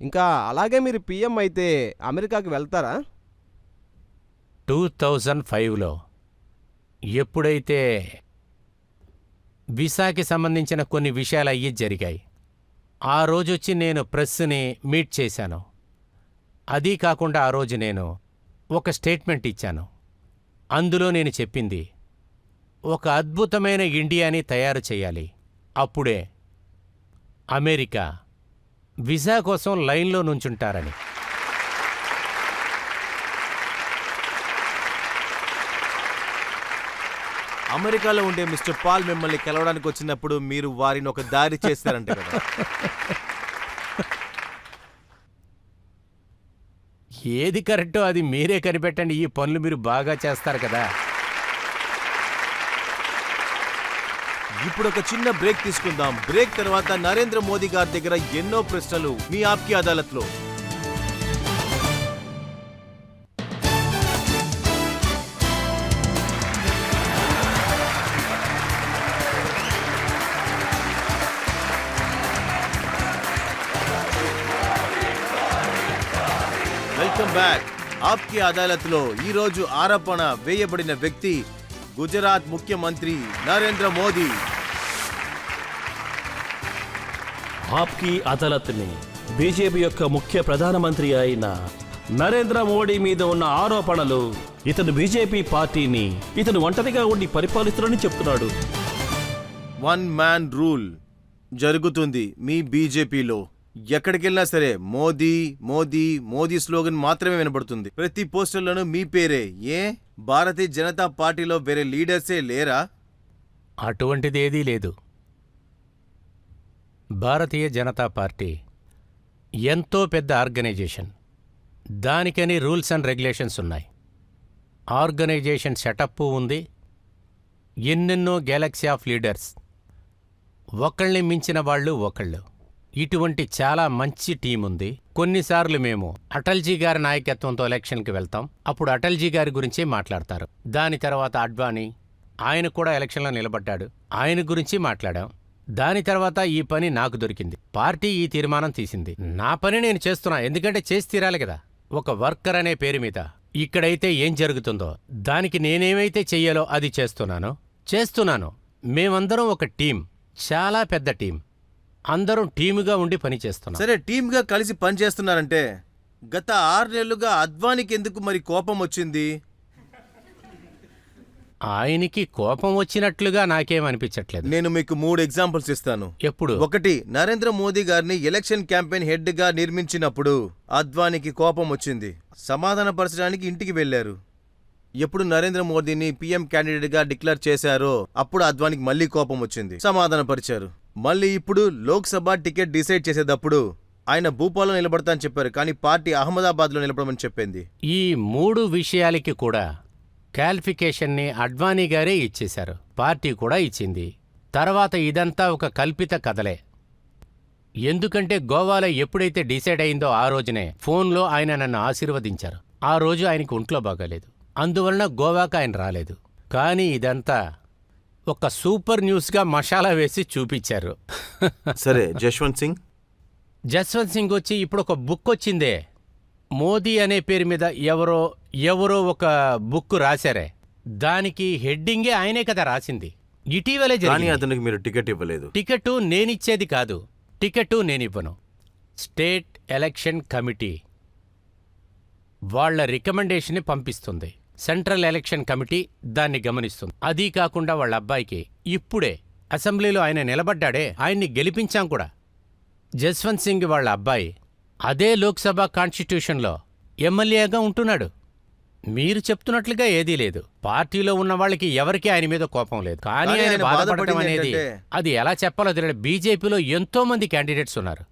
E: ఇంకా అలాగే మీరు పిఎం అయితే అమెరికాకి వెళ్తారా?
C: 2005లో ఎప్పుడైతే వీసాకి సంబంధించిన కొన్ని విషయాలు అయ్యి జరిగాయి, ఆ రోజొచ్చి నేను ప్రెస్ని మీట్ చేశాను. అదీ కాకుండా ఆ రోజు నేను ఒక స్టేట్మెంట్ ఇచ్చాను. అందులో నేను చెప్పింది, ఒక అద్భుతమైన ఇండియాని తయారు చేయాలి. అప్పుడే అమెరికా వీసా కోసం లైన్లో నుంచుంటారని.
B: అమెరికాలో ఉండే మిస్టర్ పాల్ మిమ్మల్ని కలవడానికి వచ్చినప్పుడు మీరు వారిని ఒక దారి చేస్తారంట కదా.
C: ఏది కరెక్టో అది మీరే కనిపెట్టండి. ఈ పనులు మీరు బాగా చేస్తారు కదా.
B: ఇప్పుడు ఒక చిన్న బ్రేక్ తీసుకుందాం. బ్రేక్ తర్వాత నరేంద్ర మోదీ గారి దగ్గర ఎన్నో ప్రశ్నలు మీ ఆప్కి అదాలత్లో. Welcome back. ఆప్కి అదాలత్లో ఈరోజు ఆరోపణ వేయబడిన వ్యక్తి గుజరాత్ ముఖ్యమంత్రి నరేంద్ర మోదీ.
A: ఆప్కి అదాలత్ని బీజేపీ యొక్క ముఖ్య ప్రధానమంత్రి అయిన నరేంద్ర మోడీ మీద ఉన్న ఆరోపణలు ఇతను బీజేపీ పార్టీని ఇతను ఒంటరిగా ఉండి పరిపాలిస్తున్నాడని చెప్తున్నాడు.
B: వన్ మ్యాన్ రూల్ జరుగుతుంది మీ బీజేపీలో. ఎక్కడికెళ్ళినా సరే మోదీ మోదీ మోదీ స్లోగన్ మాత్రమే వినబడుతుంది. ప్రతి పోస్టర్లోనూ మీ పేరే. ఏ భారతీయ జనతా పార్టీలో వేరే లీడర్సే లేరా?
C: అటువంటిది ఏదీ లేదు. భారతీయ జనతా పార్టీ ఎంతో పెద్ద ఆర్గనైజేషన్. దానికని రూల్స్ అండ్ రెగ్యులేషన్స్ ఉన్నాయి. ఆర్గనైజేషన్ సెటప్ ఉంది. ఎన్నెన్నో గ్యాలక్సీ ఆఫ్ లీడర్స్, ఒకళ్ళని మించిన వాళ్ళు ఒకళ్ళు. ఇటువంటి చాలా మంచి టీం ఉంది. కొన్నిసార్లు మేము అటల్జీ గారి నాయకత్వంతో ఎలక్షన్కి వెళ్తాం. అప్పుడు అటల్జీ గారి గురించే మాట్లాడతారు. దాని తర్వాత అడ్వానీ, ఆయన కూడా ఎలక్షన్లో నిలబడ్డాడు, ఆయన గురించి మాట్లాడాం. దాని తర్వాత ఈ పని నాకు దొరికింది. పార్టీ ఈ తీర్మానం తీసింది. నా పని నేను చేస్తున్నా, ఎందుకంటే చేసి తీరాలి కదా. ఒక వర్కర్ అనే పేరు మీద ఇక్కడైతే ఏం జరుగుతుందో దానికి నేనేమైతే చెయ్యాలో అది చేస్తున్నాను. మేమందరం ఒక టీం, చాలా పెద్ద టీం. అందరం టీముగా ఉండి పని చేస్తున్నాం.
B: సరే, టీమ్గా కలిసి పనిచేస్తున్నారంటే గత 6 నెలలుగా అద్వానికి ఎందుకు మరి కోపం వచ్చింది?
C: ఆయనకి కోపం వచ్చినట్లుగా నాకేమనిపించట్లేదు.
B: నేను మీకు 3 ఎగ్జాంపుల్స్ ఇస్తాను.
C: ఎప్పుడు?
B: 1, నరేంద్ర మోదీ గారిని ఎలక్షన్ క్యాంపెయిన్ హెడ్ గా నిర్మించినప్పుడు అద్వానికి కోపం వచ్చింది. సమాధానపరచడానికి ఇంటికి వెళ్లారు. ఎప్పుడు నరేంద్ర మోదీని పీఎం క్యాండిడేట్ గా డిక్లేర్ చేశారో అప్పుడు అద్వానికి మళ్లీ కోపం వచ్చింది. సమాధానపరిచారు. మళ్ళీ ఇప్పుడు లోక్సభ టికెట్ డిసైడ్ చేసేటప్పుడు ఆయన భూపాల్లో నిలబడతానని చెప్పారు, కానీ పార్టీ అహ్మదాబాద్లో నిలబడమని చెప్పింది.
C: ఈ 3 విషయాలకి కూడా క్వాలిఫికేషన్ని అడ్వానీ గారే ఇచ్చేశారు. పార్టీ కూడా ఇచ్చింది. తర్వాత ఇదంతా ఒక కల్పిత కథలే. ఎందుకంటే గోవాలో ఎప్పుడైతే డిసైడ్ అయిందో ఆ రోజునే ఫోన్లో ఆయన నన్ను ఆశీర్వదించారు. ఆ రోజు ఆయనకు ఒంట్లో బాగాలేదు, అందువలన గోవాకు ఆయన రాలేదు. కానీ ఇదంతా ఒక సూపర్ న్యూస్గా మసాలా వేసి చూపించారు.
B: సరే, జశ్వంత్ సింగ్
C: వచ్చి ఇప్పుడు ఒక బుక్ వచ్చిందే, మోదీ అనే పేరు మీద ఎవరో ఒక బుక్ రాశారే, దానికి హెడ్డింగే ఆయనే కదా రాసింది. ఇటీవలే జరిగింది.
B: అతనికి మీరు టికెట్ ఇవ్వలేదు.
C: టికెట్ నేనిచ్చేది కాదు, టికెట్ నేనివ్వను. స్టేట్ ఎలక్షన్ కమిటీ వాళ్ల రికమెండేషన్ని పంపిస్తుంది. సెంట్రల్ ఎలక్షన్ కమిటీ దాన్ని గమనిస్తుంది. అదీ కాకుండా వాళ్ళ అబ్బాయికి ఇప్పుడే అసెంబ్లీలో ఆయన నిలబడ్డాడే, ఆయన్ని గెలిపించాం కూడా. జస్వంత్ సింగ్ వాళ్ళ అబ్బాయి అదే లోక్సభ కాన్స్టిట్యూషన్లో ఎమ్మెల్యేగా ఉంటున్నాడు. మీరు చెప్తున్నట్లుగా ఏదీ లేదు. పార్టీలో ఉన్న వాళ్ళకి ఎవరికీ ఆయన మీద కోపం లేదు. కానీ ఆయన బాధపడటం అనేది అది ఎలా చెప్పాలో తెలియదు. బీజేపీలో ఎంతో మంది క్యాండిడేట్స్ ఉన్నారు,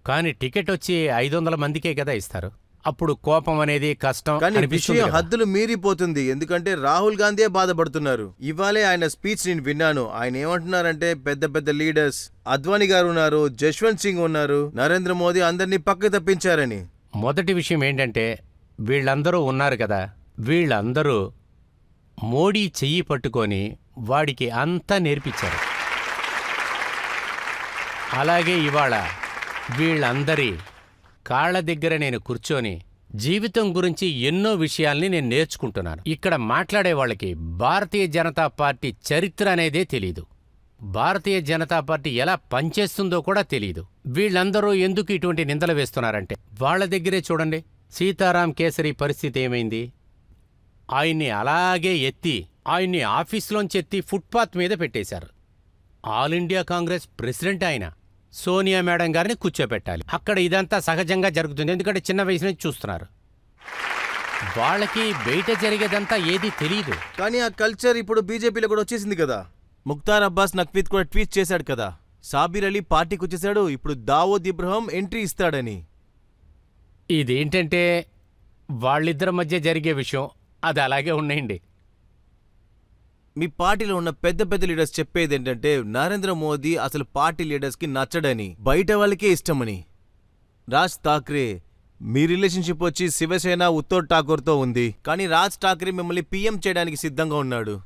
C: కానీ టికెట్ వచ్చి 500 మందికే కదా ఇస్తారు. అప్పుడు కోపం అనేది కష్టం అనిపిస్తుంది.
B: హద్దులు మీరిపోతుంది. ఎందుకంటే రాహుల్ గాంధీ బాధపడుతున్నారు. ఇవాళే ఆయన స్పీచ్ నేను విన్నాను. ఆయన ఏమంటున్నారంటే పెద్ద పెద్ద లీడర్స్ అద్వానీ గారు ఉన్నారు, జశ్వంత్ సింగ్ ఉన్నారు, నరేంద్ర మోదీ అందరినీ పక్క తప్పించారని.
C: మొదటి విషయం ఏంటంటే వీళ్ళందరూ ఉన్నారు కదా, వీళ్ళందరూ మోడీ చెయ్యి పట్టుకొని వాడికి అంతా నేర్పించారు. అలాగే ఇవాళ వీళ్ళందరి కాళ్ల దగ్గర నేను కూర్చొని జీవితం గురించి ఎన్నో విషయాల్ని నేను నేర్చుకుంటున్నాను. ఇక్కడ మాట్లాడే వాళ్ళకి భారతీయ జనతా పార్టీ చరిత్ర అనేదే తెలీదు. భారతీయ జనతా పార్టీ ఎలా పనిచేస్తుందో కూడా తెలీదు. వీళ్ళందరూ ఎందుకు ఇటువంటి నిందలు వేస్తున్నారంటే వాళ్ళ దగ్గరే చూడండి, సీతారాం కేసరి పరిస్థితి ఏమైంది. ఆయన్ని అలాగే ఆయన్ని ఆఫీస్లోంచి ఎత్తి ఫుట్పాత్ మీద పెట్టేశారు. ఆల్ ఇండియా కాంగ్రెస్ ప్రెసిడెంట్ ఆయన సోనియా మేడం గారిని కూర్చోపెట్టాలి. అక్కడ ఇదంతా సహజంగా జరుగుతుంది, ఎందుకంటే చిన్న వయసు నుంచి చూస్తున్నారు. వాళ్ళకి బయట జరిగేదంతా ఏదీ తెలియదు.
B: కానీ ఆ కల్చర్ ఇప్పుడు బీజేపీలో కూడా వచ్చేసింది కదా. ముఖ్తార్ అబ్బాస్ నఖ్వీ కూడా ట్వీట్ చేశాడు కదా, సాబిర్ అలీ పార్టీకి వచ్చేశాడు, ఇప్పుడు దావూద్ ఇబ్రహం ఎంట్రీ ఇస్తాడని.
C: ఇదేంటంటే వాళ్ళిద్దరి మధ్య జరిగే విషయం అది అలాగే ఉన్నాయండి.
B: మీ పార్టీలో ఉన్న పెద్ద పెద్ద లీడర్స్ చెప్పేది ఏంటంటే నరేంద్ర మోదీ అసలు పార్టీ లీడర్స్కి నచ్చడని, బయట వాళ్ళకే ఇష్టమని. రాజ్ ఠాక్రే మీ రిలేషన్షిప్ వచ్చి శివసేన ఉద్ధవ్ ఠాకూర్తో ఉంది, కానీ రాజ్ ఠాక్రే మిమ్మల్ని పీఎం చేయడానికి సిద్ధంగా ఉన్నాడు.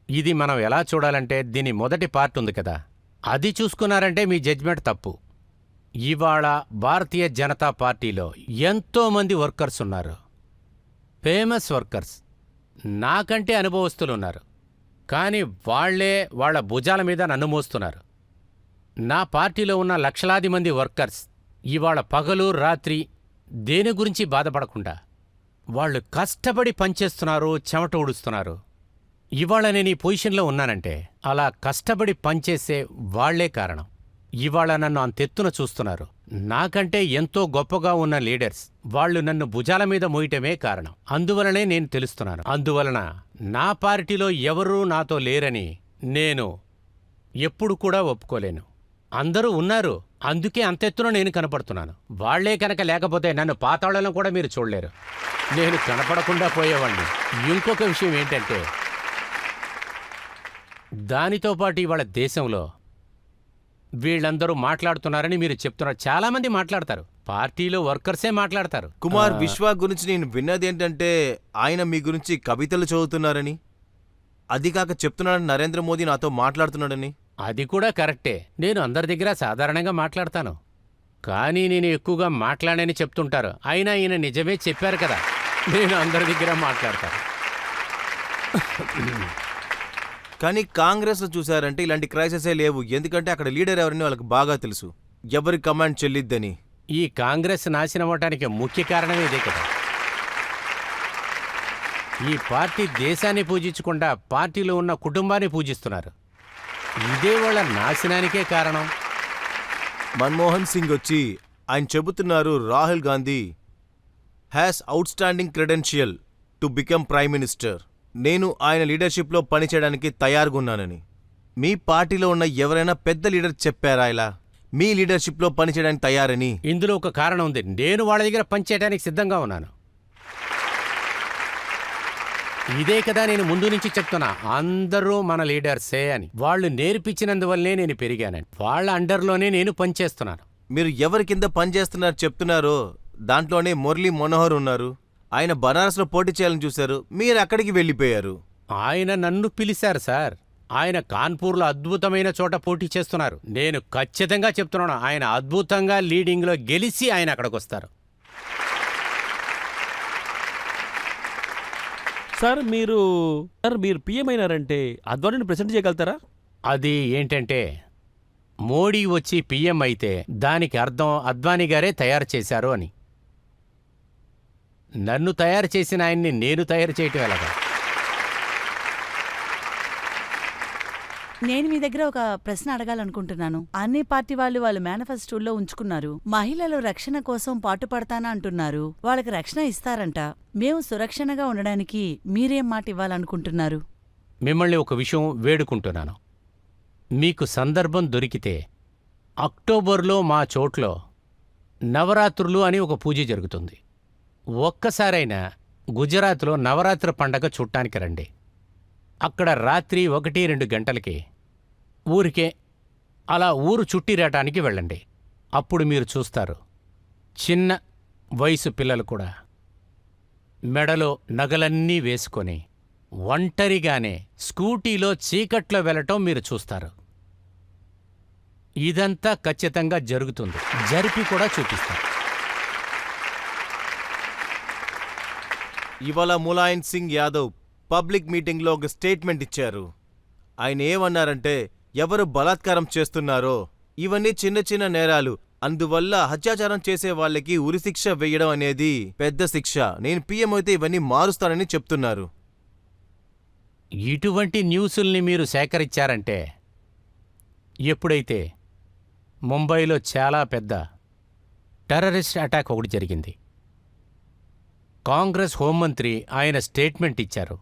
C: ఇది మనం ఎలా చూడాలంటే దీని మొదటి పార్ట్ ఉంది కదా, అది చూసుకున్నారంటే మీ జడ్జ్మెంట్ తప్పు. ఇవాళ భారతీయ జనతా పార్టీలో ఎంతోమంది వర్కర్స్ ఉన్నారు, ఫేమస్ వర్కర్స్, నాకంటే అనుభవస్తులున్నారు. కానీ వాళ్లే వాళ్ల భుజాల మీద నన్ను మోస్తున్నారు. నా పార్టీలో ఉన్న లక్షలాది మంది వర్కర్స్ ఇవాళ పగలు రాత్రి దేని గురించి బాధపడకుండా వాళ్ళు కష్టపడి పనిచేస్తున్నారు, చెమట ఊడుస్తున్నారు. ఇవాళ నేను ఈ పొజిషన్లో ఉన్నానంటే అలా కష్టపడి పనిచేసే వాళ్లే కారణం. ఇవాళ నన్ను అంతెత్తున చూస్తున్నారు. నాకంటే ఎంతో గొప్పగా ఉన్న లీడర్స్ వాళ్ళు నన్ను భుజాల మీద మోయటమే కారణం. అందువలనే నేను తెలుస్తున్నాను. అందువలన నా పార్టీలో ఎవరూ నాతో లేరని నేను ఎప్పుడు కూడా ఒప్పుకోలేను. అందరూ ఉన్నారు, అందుకే అంతెత్తున నేను కనపడుతున్నాను. వాళ్లే కనుక లేకపోతే నన్ను పాతాళంలో కూడా మీరు చూడలేరు. నేను కనపడకుండా పోయేవాణ్ణి. ఇంకొక విషయం ఏంటంటే దానితో పాటు ఇవాళ దేశంలో వీళ్ళందరూ మాట్లాడుతున్నారని మీరు చెప్తున్నారు. చాలామంది మాట్లాడతారు, పార్టీలో వర్కర్సే మాట్లాడతారు.
B: కుమార్ విశ్వ గురించి నేను విన్నది ఏంటంటే ఆయన మీ గురించి కవితలు చదువుతున్నారని, అది కాక చెప్తున్నాడని నరేంద్ర మోదీ నాతో మాట్లాడుతున్నాడని.
C: అది కూడా కరెక్టే. నేను అందరి దగ్గర సాధారణంగా మాట్లాడతాను, కానీ నేను ఎక్కువగా మాట్లాడని చెప్తుంటారు. అయినా ఈయన నిజమే చెప్పారు కదా, నేను అందరి దగ్గర మాట్లాడతాను.
B: కానీ కాంగ్రెస్లో చూశారంటే ఇలాంటి క్రైసిసే లేవు, ఎందుకంటే అక్కడ లీడర్ ఎవరని వాళ్ళకి బాగా తెలుసు, ఎవరి కమాండ్ చెల్లిద్దని.
C: ఈ కాంగ్రెస్ నాశనం అవటానికి ముఖ్య కారణం ఇదే కదా. ఈ పార్టీ దేశాన్ని పూజించకుండా పార్టీలో ఉన్న కుటుంబాన్ని పూజిస్తున్నారు. ఇదే వాళ్ళ నాశనానికే కారణం.
B: మన్మోహన్ సింగ్ వచ్చి ఆయన చెబుతున్నారు Rahul Gandhi has out standing credential to become prime minister. నేను ఆయన లీడర్షిప్లో పనిచేయడానికి తయారుగా ఉన్నానని. మీ పార్టీలో ఉన్న ఎవరైనా పెద్ద లీడర్ చెప్పారా ఇలా మీ లీడర్షిప్లో పనిచేయడానికి తయారని?
C: ఇందులో ఒక కారణం ఉంది. నేను వాళ్ళ దగ్గర పనిచేయడానికి సిద్ధంగా ఉన్నాను. ఇదే కదా నేను ముందు నుంచి చెప్తున్నా, అందరూ మన లీడర్సే అని. వాళ్ళు నేర్పించినందువల్లనే నేను పెరిగానని. వాళ్ళ అండర్లోనే నేను పనిచేస్తున్నాను.
B: మీరు ఎవరి కింద పనిచేస్తున్నారు చెప్తున్నారో దాంట్లోనే మురళీ మనోహర్ ఉన్నారు. ఆయన బనారస్లో పోటీ చేయాలని చూశారు, మీరు అక్కడికి వెళ్ళిపోయారు.
C: ఆయన నన్ను పిలిచారు సార్. ఆయన కాన్పూర్లో అద్భుతమైన చోట పోటీ చేస్తున్నారు. నేను ఖచ్చితంగా చెప్తున్నాను, ఆయన అద్భుతంగా లీడింగ్లో గెలిచి ఆయన అక్కడికి వస్తారు.
A: సార్ మీరు పిఎం అయినారంటే అద్వానీని ప్రెసెంట్ చేయగలుగుతారా?
C: అది ఏంటంటే మోడీ వచ్చి పిఎం అయితే దానికి అర్థం అద్వానీ గారే తయారు చేశారు అని. నన్ను తయారు చేసిన ఆయన్ని నేను తయారు చేయటం ఎలాగా?
D: నేను మీ దగ్గర ఒక ప్రశ్న అడగాలనుకుంటున్నాను. అన్ని పార్టీ వాళ్ళు మేనిఫెస్టోల్లో ఉంచుకున్నారు, మహిళలు రక్షణ కోసం పాటుపడతానా అంటున్నారు. వాళ్ళకి రక్షణ ఇస్తారంట. మేము సురక్షణగా ఉండడానికి మీరేం మాట ఇవ్వాలనుకుంటున్నారు?
C: మిమ్మల్ని ఒక విషయం వేడుకుంటున్నాను. మీకు సందర్భం దొరికితే అక్టోబర్లో మా చోట్లో నవరాత్రులు అని ఒక పూజ జరుగుతుంది. ఒక్కసారైనా గుజరాత్లో నవరాత్రి పండగ చూడటానికి రండి. అక్కడ రాత్రి 1-2 గంటలకి ఊరికే అలా ఊరు చుట్టి రావటానికి వెళ్ళండి. అప్పుడు మీరు చూస్తారు, చిన్న వయసు పిల్లలు కూడా మెడలో నగలన్నీ వేసుకొని ఒంటరిగానే స్కూటీలో చీకట్లో వెళ్ళటం మీరు చూస్తారు. ఇదంతా ఖచ్చితంగా జరుగుతుంది, జరిపి కూడా చూపిస్తారు.
B: ఇవాళ ములాయం సింగ్ యాదవ్ పబ్లిక్ మీటింగ్లో ఒక స్టేట్మెంట్ ఇచ్చారు. ఆయన ఏమన్నారంటే ఎవరు బలాత్కారం చేస్తున్నారో ఇవన్నీ చిన్న చిన్న నేరాలు, అందువల్ల అత్యాచారం చేసే వాళ్ళకి ఉరిశిక్ష వేయడం అనేది పెద్ద శిక్ష. నేను పీఎం అయితే ఇవన్నీ మారుస్తానని చెప్తున్నారు.
C: ఇటువంటి న్యూసుల్ని మీరు సేకరించారంటే ఎప్పుడైతే ముంబైలో చాలా పెద్ద టెర్రరిస్ట్ అటాక్ ఒకటి జరిగింది, కాంగ్రెస్ హోంమంత్రి ఆయన స్టేట్మెంట్ ఇచ్చారు,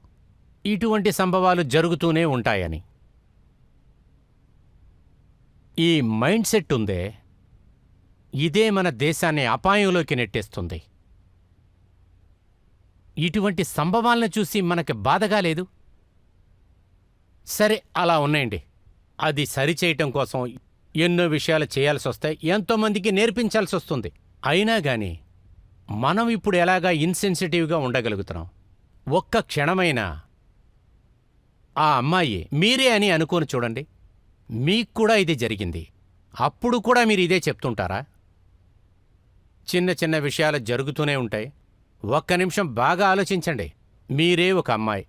C: ఇటువంటి సంభవాలు జరుగుతూనే ఉంటాయని. ఈ మైండ్ సెట్ ఉందే, ఇదే మన దేశాన్ని అపాయంలోకి నెట్టేస్తుంది. ఇటువంటి సంభవాలను చూసి మనకి బాధగా లేదు? సరే, అలా ఉన్నాయండి. అది సరిచేయటం కోసం ఎన్నో విషయాలు చేయాల్సి వస్తాయి, ఎంతోమందికి నేర్పించాల్సి వస్తుంది. అయినా గాని మనం ఇప్పుడు ఎలాగా ఇన్సెన్సిటివ్గా ఉండగలుగుతున్నాం? ఒక్క క్షణమైనా ఆ అమ్మాయి మీరే అని అనుకోని చూడండి. మీకు కూడా ఇది జరిగింది, అప్పుడు కూడా మీరు ఇదే చెప్తుంటారా? చిన్న చిన్న విషయాలు జరుగుతూనే ఉంటాయి. ఒక్క నిమిషం బాగా ఆలోచించండి. మీరే ఒక అమ్మాయి,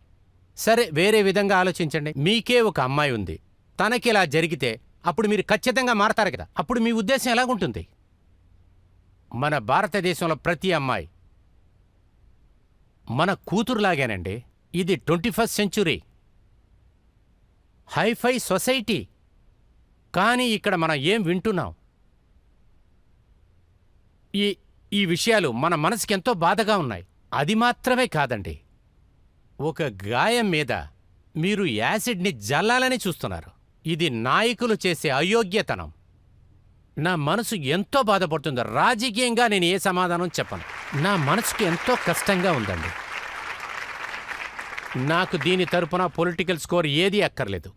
C: సరే వేరే విధంగా ఆలోచించండి. మీకే ఒక అమ్మాయి ఉంది, తనకిలా జరిగితే అప్పుడు మీరు ఖచ్చితంగా మారతారు కదా. అప్పుడు మీ ఉద్దేశం ఎలాగుంటుంది? మన భారతదేశంలో ప్రతి అమ్మాయి మన కూతురులాగానండి. ఇది 21st సెంచురీ హైఫై సొసైటీ. కానీ ఇక్కడ మనం ఏం వింటున్నాం? ఈ విషయాలు మన మనసుకి ఎంతో బాధగా ఉన్నాయి. అది మాత్రమే కాదండి, ఒక గాయం మీద మీరు యాసిడ్ని జల్లాలని చూస్తున్నారు. ఇది నాయకులు చేసే అయోగ్యతనం. నా మనసు ఎంతో బాధపడుతుంది. రాజకీయంగా నేను ఏ సమాధానం చెప్పను. నా మనసుకి ఎంతో కష్టంగా ఉందండి. నాకు దీని తరపున పొలిటికల్ స్కోర్ ఏదీ అక్కర్లేదు.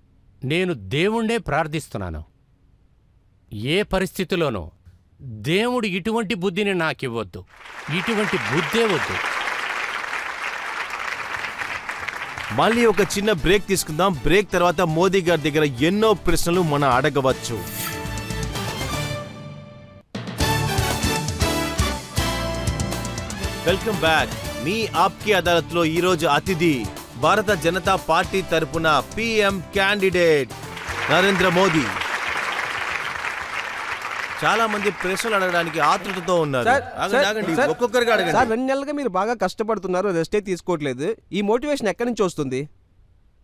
C: నేను దేవుణ్ణే ప్రార్థిస్తున్నాను, ఏ పరిస్థితిలోనూ దేవుడు ఇటువంటి బుద్ధిని నాకివ్వద్దు, ఇటువంటి బుద్ధే వద్దు.
B: మళ్ళీ ఒక చిన్న బ్రేక్ తీసుకుందాం. బ్రేక్ తర్వాత మోదీ గారి దగ్గర ఎన్నో ప్రశ్నలు మనం అడగవచ్చు. Welcome back. మీ ఆప్కి అదాలత్లో ఈరోజు అతిథి భారత జనతా పార్టీ తరపున పిఎం క్యాండిడేట్ నరేంద్ర మోదీ. చాలా మంది ప్రశ్నలు అడగడానికి ఆతృతతో ఉన్నారు. ఆగండి, ఒక్కొక్కరిగా అడగండి.
E: సార్, 2 నెలలుగా మీరు బాగా కష్టపడుతున్నారు, రెస్టే తీసుకోవట్లేదు. ఈ మోటివేషన్ ఎక్కడి నుంచి వస్తుంది?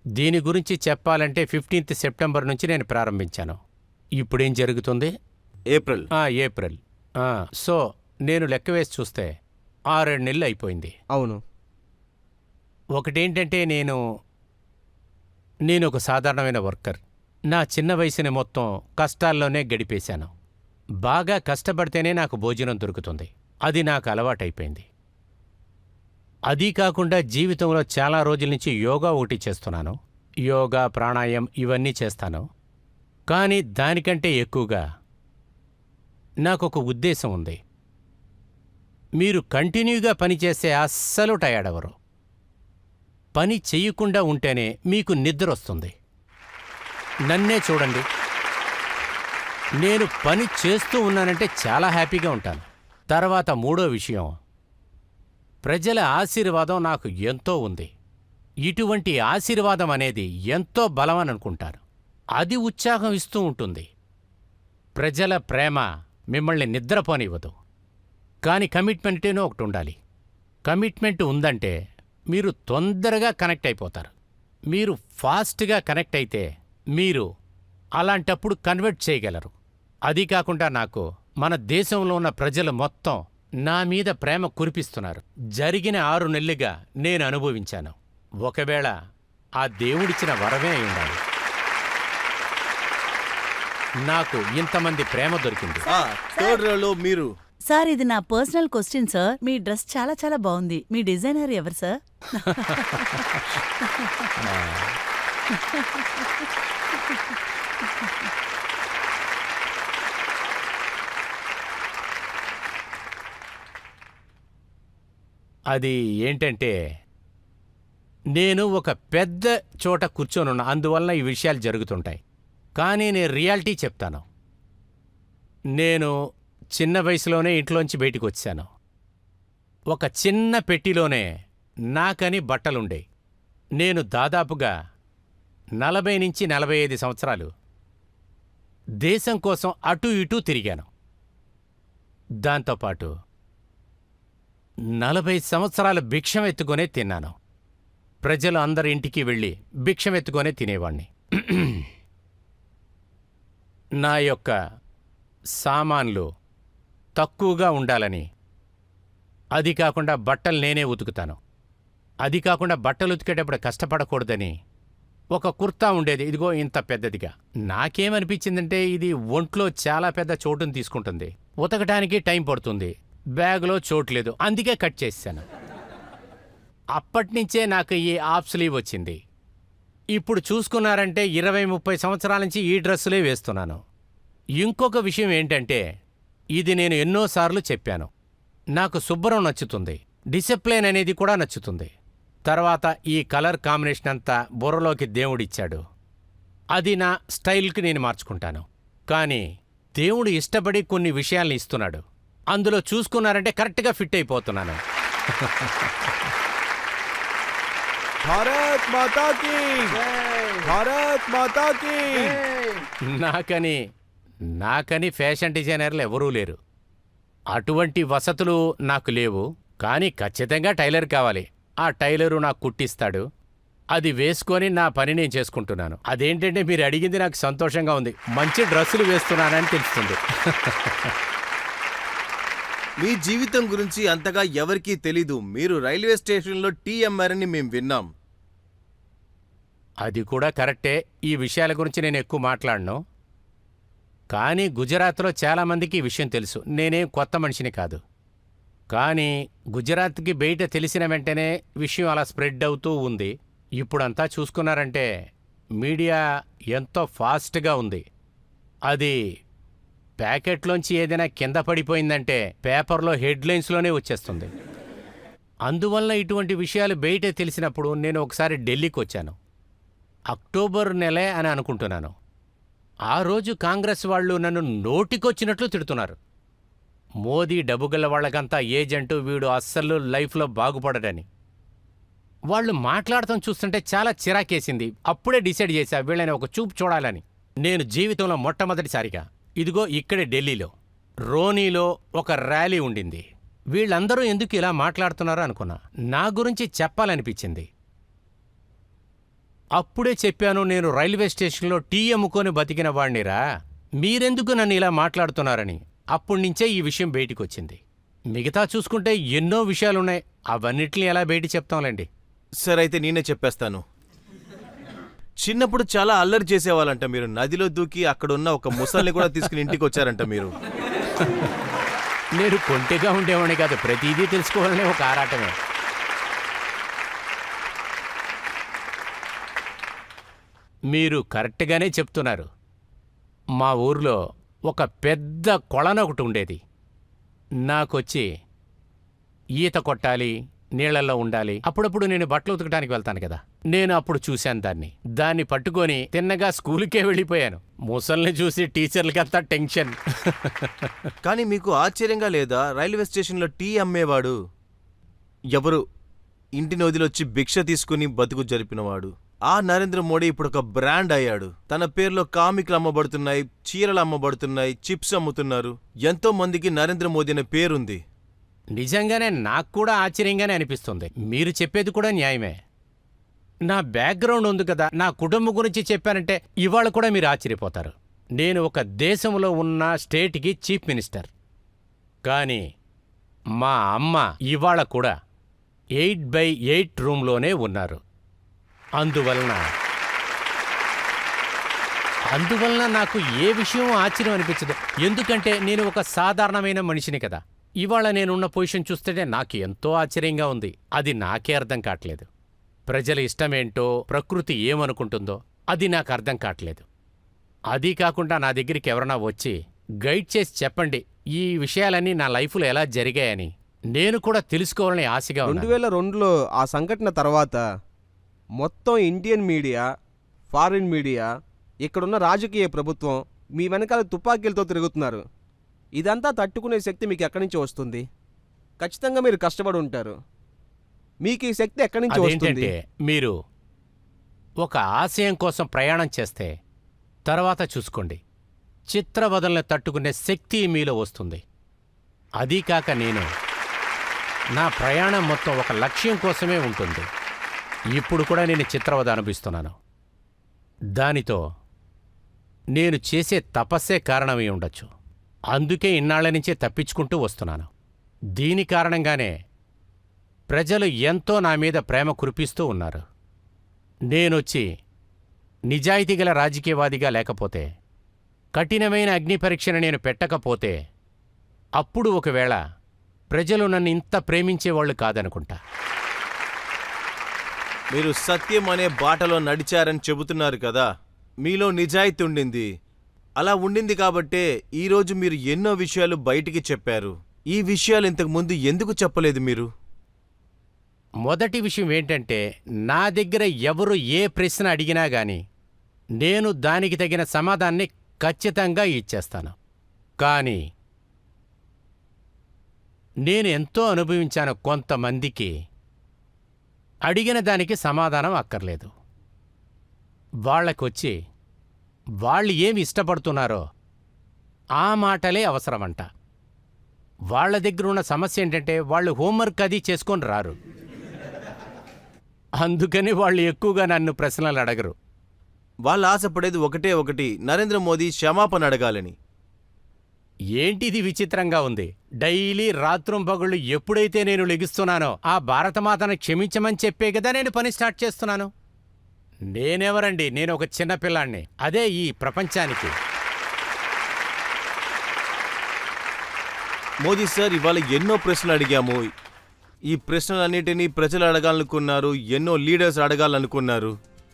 C: దీని గురించి చెప్పాలంటే 15th సెప్టెంబర్ నుంచి నేను ప్రారంభించాను. ఇప్పుడేం జరుగుతుంది?
B: ఏప్రిల్.
C: ఏప్రిల్. సో నేను లెక్క వేసి చూస్తే 6-7 నెలలు అయిపోయింది.
E: అవును.
C: ఒకటేంటంటే నేను ఒక సాధారణమైన వర్కర్. నా చిన్న వయసుని మొత్తం కష్టాల్లోనే గడిపేశాను. బాగా కష్టపడితేనే నాకు భోజనం దొరుకుతుంది. అది నాకు అలవాటైపోయింది. అదీ కాకుండా జీవితంలో చాలా రోజుల నుంచి యోగా ఒకటి చేస్తున్నాను. యోగా, ప్రాణాయామం ఇవన్నీ చేస్తాను. కానీ దానికంటే ఎక్కువగా నాకొక ఉద్దేశం ఉంది. మీరు కంటిన్యూగా పనిచేస్తే అస్సలు టయర్డ్ అవ్వరు. పని చెయ్యకుండా ఉంటేనే మీకు నిద్ర వస్తుంది. నన్నే చూడండి, నేను పని చేస్తూ ఉన్నానంటే చాలా హ్యాపీగా ఉంటాను. తర్వాత 3వ విషయం, ప్రజల ఆశీర్వాదం నాకు ఎంతో ఉంది. ఇటువంటి ఆశీర్వాదం అనేది ఎంతో బలమని అనుకుంటాను. అది ఉత్సాహం ఇస్తూ ఉంటుంది. ప్రజల ప్రేమ మిమ్మల్ని నిద్రపోనివ్వదు. కానీ కమిట్మెంటేనో ఒకటి ఉండాలి. కమిట్మెంట్ ఉందంటే మీరు తొందరగా కనెక్ట్ అయిపోతారు. మీరు ఫాస్ట్గా కనెక్ట్ అయితే మీరు అలాంటప్పుడు కన్వర్ట్ చేయగలరు. అదీ కాకుండా నాకు మన దేశంలో ఉన్న ప్రజలు మొత్తం నా మీద ప్రేమ కురిపిస్తున్నారు. జరిగిన 6 నెలలుగా నేను అనుభవించాను. ఒకవేళ ఆ దేవుడిచ్చిన వరమే అయి ఉండాలి. నాకు ఇంతమంది ప్రేమ దొరికింది.
B: థర్డ్ రోలో మీరు.
D: సార్, ఇది నా పర్సనల్ క్వశ్చన్ సార్. మీ డ్రెస్ చాలా చాలా బాగుంది. మీ డిజైనర్ ఎవరు సార్?
C: అది ఏంటంటే, నేను ఒక పెద్ద చోట కూర్చొనున్నా, అందువలన ఈ విషయాలు జరుగుతుంటాయి. కానీ నేను రియాలిటీ చెప్తాను. నేను చిన్న వయసులోనే ఇంట్లోంచి బయటికి వచ్చాను. ఒక చిన్న పెట్టిలోనే నాకని బట్టలుండే. నేను దాదాపుగా 40 నుంచి 45 సంవత్సరాలు దేశం కోసం అటూ ఇటూ తిరిగాను. దాంతోపాటు 40 సంవత్సరాలు భిక్షం ఎత్తుకొనే తిన్నాను. ప్రజలు అందరి ఇంటికి వెళ్ళి భిక్షం ఎత్తుకొనే తినేవాణ్ణి. నా యొక్క సామాన్లు తక్కువగా ఉండాలని, అది కాకుండా బట్టలు నేనే ఉతుకుతాను, అది కాకుండా బట్టలు ఉతికేటప్పుడు కష్టపడకూడదని ఒక కుర్తా ఉండేది, ఇదిగో ఇంత పెద్దదిగా. నాకేమనిపించిందంటే ఇది ఒంట్లో చాలా పెద్ద చోటును తీసుకుంటుంది, ఉతకడానికి టైం పడుతుంది, బ్యాగ్లో చోటు లేదు, అందుకే కట్ చేశాను. అప్పటినుంచే నాకు ఈ హాఫ్ స్లీవ్ వచ్చింది. ఇప్పుడు చూసుకున్నారంటే 20-30 సంవత్సరాల నుంచి ఈ డ్రెస్సులే వేస్తున్నాను. ఇంకొక విషయం ఏంటంటే, ఇది నేను ఎన్నోసార్లు చెప్పాను, నాకు శుభ్రం నచ్చుతుంది, డిసిప్లిన్ అనేది కూడా నచ్చుతుంది. తర్వాత ఈ కలర్ కాంబినేషన్ అంతా బుర్రలోకి దేవుడిచ్చాడు. అది నా స్టైల్కి నేను మార్చుకుంటాను. కానీ దేవుడు ఇష్టపడి కొన్ని విషయాల్ని ఇస్తున్నాడు. అందులో చూసుకున్నారంటే కరెక్ట్గా ఫిట్ అయిపోతున్నాను.
B: భారత్ మాతా కీ! భారత్ మాతా కీ!
C: నాకని ఫ్యాషన్ డిజైనర్లు ఎవరూ లేరు. అటువంటి వసతులు నాకు లేవు. కానీ ఖచ్చితంగా టైలర్ కావాలి. ఆ టైలరు నాకు కుట్టిస్తాడు. అది వేసుకొని నా పని నేను చేసుకుంటున్నాను. అదేంటంటే మీరు అడిగింది నాకు సంతోషంగా ఉంది. మంచి డ్రెస్సులు వేస్తున్నానని తెలుస్తుంది.
B: మీ జీవితం గురించి అంతగా ఎవరికీ తెలీదు. మీరు రైల్వే స్టేషన్లో టీ అమ్మారని మేము విన్నాం.
C: అది కూడా కరెక్టే. ఈ విషయాల గురించి నేను ఎక్కువ మాట్లాడను. కానీ గుజరాత్లో చాలామందికి ఈ విషయం తెలుసు. నేనేం కొత్త మనిషిని కాదు. కానీ గుజరాత్కి బయట తెలిసిన వెంటనే విషయం అలా స్ప్రెడ్ అవుతూ ఉంది. ఇప్పుడంతా చూసుకున్నారంటే మీడియా ఎంతో ఫాస్ట్గా ఉంది. అది ప్యాకెట్లోంచి ఏదైనా కింద పడిపోయిందంటే పేపర్లో హెడ్లైన్స్లోనే వచ్చేస్తుంది. అందువల్ల ఇటువంటి విషయాలు బయట తెలిసినప్పుడు నేను ఒకసారి ఢిల్లీకి వచ్చాను. అక్టోబర్ నెలే అని అనుకుంటున్నాను. ఆ రోజు కాంగ్రెస్ వాళ్ళు నన్ను నోటికొచ్చినట్లు తిడుతున్నారు. మోదీ డబ్బుగల వాళ్ళకంతా ఏజెంటు, వీడు అస్సలు లైఫ్లో బాగుపడడని. వాళ్ళు మాట్లాడటం చూస్తుంటే చాలా చిరాకేసింది. అప్పుడే డిసైడ్ చేశా వీళ్ళని ఒక చూపు చూడాలని. నేను జీవితంలో మొట్టమొదటిసారిగా ఇదిగో ఇక్కడే ఢిల్లీలో రోనీలో ఒక ర్యాలీ ఉండింది. వీళ్ళందరూ ఎందుకు ఇలా మాట్లాడుతున్నారో అనుకున్నా. నా గురించి చెప్పాలనిపించింది. అప్పుడే చెప్పాను, నేను రైల్వే స్టేషన్లో టీ అమ్ముకొని బతికిన వాణ్ణిరా, మీరెందుకు నన్ను ఇలా మాట్లాడుతున్నారని. అప్పుడ్నుంచే ఈ విషయం బయటికొచ్చింది. మిగతా చూసుకుంటే ఎన్నో విషయాలున్నాయి. అవన్నిటిని ఎలా బయట చెప్తాంలేండి.
B: సరే, అయితే నేనే చెప్పేస్తాను. చిన్నప్పుడు చాలా అల్లరి చేసేవాళ్ళంట మీరు. నదిలో దూకి అక్కడున్న ఒక ముసల్ని కూడా తీసుకుని ఇంటికి వచ్చారంట మీరు.
C: నేను కొంటెగా ఉండేవాడిని కాదు. ప్రతిదీ తెలుసుకోవాలనే ఒక ఆరాటమే. మీరు కరెక్ట్గానే చెప్తున్నారు. మా ఊర్లో ఒక పెద్ద కొళన ఒకటి ఉండేది. నాకొచ్చి ఈత కొట్టాలి, నీళ్లలో ఉండాలి. అప్పుడప్పుడు నేను బట్టలు ఉతకడానికి వెళ్తాను కదా, నేను అప్పుడు చూశాను దాన్ని పట్టుకొని తిన్నగా స్కూల్కే వెళ్ళిపోయాను. ముసల్ని చూసి టీచర్లకంతా టెన్షన్.
B: కానీ మీకు ఆశ్చర్యంగా లేదా? రైల్వే స్టేషన్లో టీ అమ్మేవాడు ఎవరు? ఇంటిని వదిలొచ్చి భిక్ష తీసుకుని బతుకు జరిపినవాడు. ఆ నరేంద్ర మోడీ ఇప్పుడు ఒక బ్రాండ్ అయ్యాడు. తన పేరులో కామిక్లు అమ్మబడుతున్నాయి, చీరలు అమ్మబడుతున్నాయి, చిప్స్ అమ్ముతున్నారు. ఎంతో మందికి నరేంద్ర మోదీ అనే పేరుంది.
C: నిజంగానే నాకు కూడా ఆశ్చర్యంగానే అనిపిస్తుంది. మీరు చెప్పేది కూడా న్యాయమే. నా బ్యాక్గ్రౌండ్ ఉంది కదా, నా కుటుంబం గురించి చెప్పానంటే ఇవాళ కూడా మీరు ఆశ్చర్యపోతారు. నేను ఒక దేశంలో ఉన్న స్టేట్కి చీఫ్ మినిస్టర్. కానీ మా అమ్మ ఇవాళ కూడా 8/8 రూమ్లోనే ఉన్నారు. అందువలన నాకు ఏ విషయం ఆశ్చర్యం అనిపించదు. ఎందుకంటే నేను ఒక సాధారణమైన మనిషిని కదా. ఇవాళ నేనున్న పొజిషన్ చూస్తుంటే నాకు ఎంతో ఆశ్చర్యంగా ఉంది. అది నాకే అర్థం కావట్లేదు. ప్రజల ఇష్టమేంటో, ప్రకృతి ఏమనుకుంటుందో అది నాకు అర్థం కావట్లేదు. అదీ కాకుండా నా దగ్గరికి ఎవరైనా వచ్చి గైడ్ చేసి చెప్పండి ఈ విషయాలన్నీ నా లైఫ్లో ఎలా జరిగాయని నేను కూడా తెలుసుకోవాలని ఆశగా ఉంది.
E: 2002లో ఆ సంఘటన తర్వాత మొత్తం ఇండియన్ మీడియా, ఫారిన్ మీడియా, ఇక్కడున్న రాజకీయ ప్రభుత్వం మీ వెనకాల తుపాకీలతో తిరుగుతున్నారు. ఇదంతా తట్టుకునే శక్తి మీకు ఎక్కడి నుంచి వస్తుంది? ఖచ్చితంగా మీరు కష్టపడి ఉంటారు. మీకు ఈ శక్తి ఎక్కడి నుంచి వస్తుంది?
C: అదేంటంటే మీరు ఒక ఆశయం కోసం ప్రయాణం చేస్తే తర్వాత చూసుకోండి, చిత్రవదలను తట్టుకునే శక్తి మీలో వస్తుంది. అదీ కాక నా ప్రయాణం మొత్తం ఒక లక్ష్యం కోసమే ఉంటుంది. ఇప్పుడు కూడా నేను చిత్రవద అనుభవిస్తున్నాను. దానితో నేను చేసే తపస్సే కారణమై ఉండొచ్చు. అందుకే ఇన్నాళ్ల నుంచే తప్పించుకుంటూ వస్తున్నాను. దీని కారణంగానే ప్రజలు ఎంతో నా మీద ప్రేమ కురిపిస్తూ ఉన్నారు. నేనొచ్చి నిజాయితీగల రాజకీయవాదిగా లేకపోతే, కఠినమైన అగ్ని పరీక్షను నేను పెట్టకపోతే, అప్పుడు ఒకవేళ ప్రజలు నన్ను ఇంత ప్రేమించేవాళ్లు కాదనుకుంటా.
B: మీరు సత్యం అనే బాటలో నడిచారని చెబుతున్నారు కదా, మీలో నిజాయితీ ఉండింది. అలా ఉండింది కాబట్టే ఈరోజు మీరు ఎన్నో విషయాలు బయటికి చెప్పారు. ఈ విషయాలు ఇంతకు ముందు ఎందుకు చెప్పలేదు మీరు?
C: మొదటి విషయం ఏంటంటే, నా దగ్గర ఎవరు ఏ ప్రశ్న అడిగినా గాని నేను దానికి తగిన సమాధానాన్ని ఖచ్చితంగా ఇచ్చేస్తాను. కానీ నేను ఎంతో అనుభవించాను, కొంతమందికి అడిగిన దానికి సమాధానం అక్కర్లేదు. వాళ్ళకొచ్చి వాళ్ళు ఏమి ఇష్టపడుతున్నారో ఆ మాటలే అవసరమంట. వాళ్ళ దగ్గర ఉన్న సమస్య ఏంటంటే, వాళ్ళు హోంవర్క్ అది చేసుకొని రారు. అందుకని వాళ్ళు ఎక్కువగా నన్ను ప్రశ్నలు అడగరు.
B: వాళ్ళు ఆశపడేది ఒకటే ఒకటి, నరేంద్ర మోదీ క్షమాపణ అడగాలని.
C: ఏంటిది విచిత్రంగా ఉంది. డైలీ రాత్రుంపగళ్ళు ఎప్పుడైతే నేను లెగిస్తున్నానో ఆ భారతమాతను క్షమించమని చెప్పే కదా నేను పని స్టార్ట్ చేస్తున్నాను. నేనెవరండి, నేను ఒక చిన్న పిల్లాన్ని, అదే ఈ ప్రపంచానికి.
B: మోదీ సార్, ఇవాళ ఎన్నో ప్రశ్నలు అడిగాము. ఈ ప్రశ్నలన్నిటినీ ప్రజలు అడగాలనుకున్నారు, ఎన్నో లీడర్స్ అడగాలనుకున్నారు.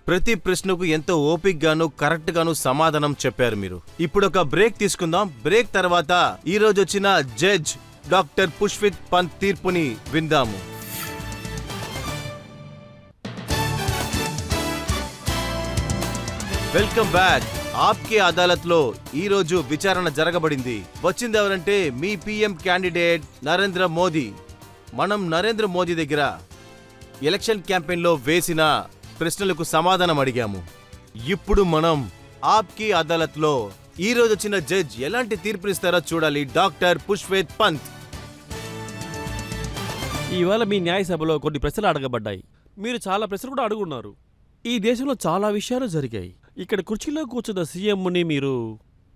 B: ప్రతి ప్రశ్నకు ఎంతో ఓపిక్గాను కరెక్ట్గాను సమాధానం చెప్పారు మీరు. ఇప్పుడు ఒక బ్రేక్ తీసుకుందాం. బ్రేక్ తర్వాత ఈ రోజు వచ్చిన జడ్జ్ డాక్టర్ పుష్పిత్ పంత్ తీర్పుని విందాము. Welcome back. ఆప్కే అదాలత్లో ఈ రోజు విచారణ జరగబడింది. వచ్చింది ఎవరంటే మీ పిఎం క్యాండిడేట్ నరేంద్ర మోదీ. మనం నరేంద్ర మోదీ దగ్గర ఎలక్షన్ క్యాంపెయిన్లో వేసిన ప్రశ్నలకు సమాధానం అడిగాము. ఇప్పుడు మనం ఆప్కే అదాలత్లో ఈ రోజు వచ్చిన జడ్జ్ ఎలాంటి తీర్పునిస్తారో చూడాలి. డాక్టర్ పుష్పిత్ పంత్.
A: ఇవాళ మీ న్యాయసభలో కొన్ని ప్రశ్నలు అడగబడ్డాయి. మీరు చాలా ప్రశ్నలు కూడా అడుగున్నారు. ఈ దేశంలో చాలా విషయాలు జరిగాయి. ఇక్కడ కుర్చీలో కూర్చున్న సీఎంని మీరు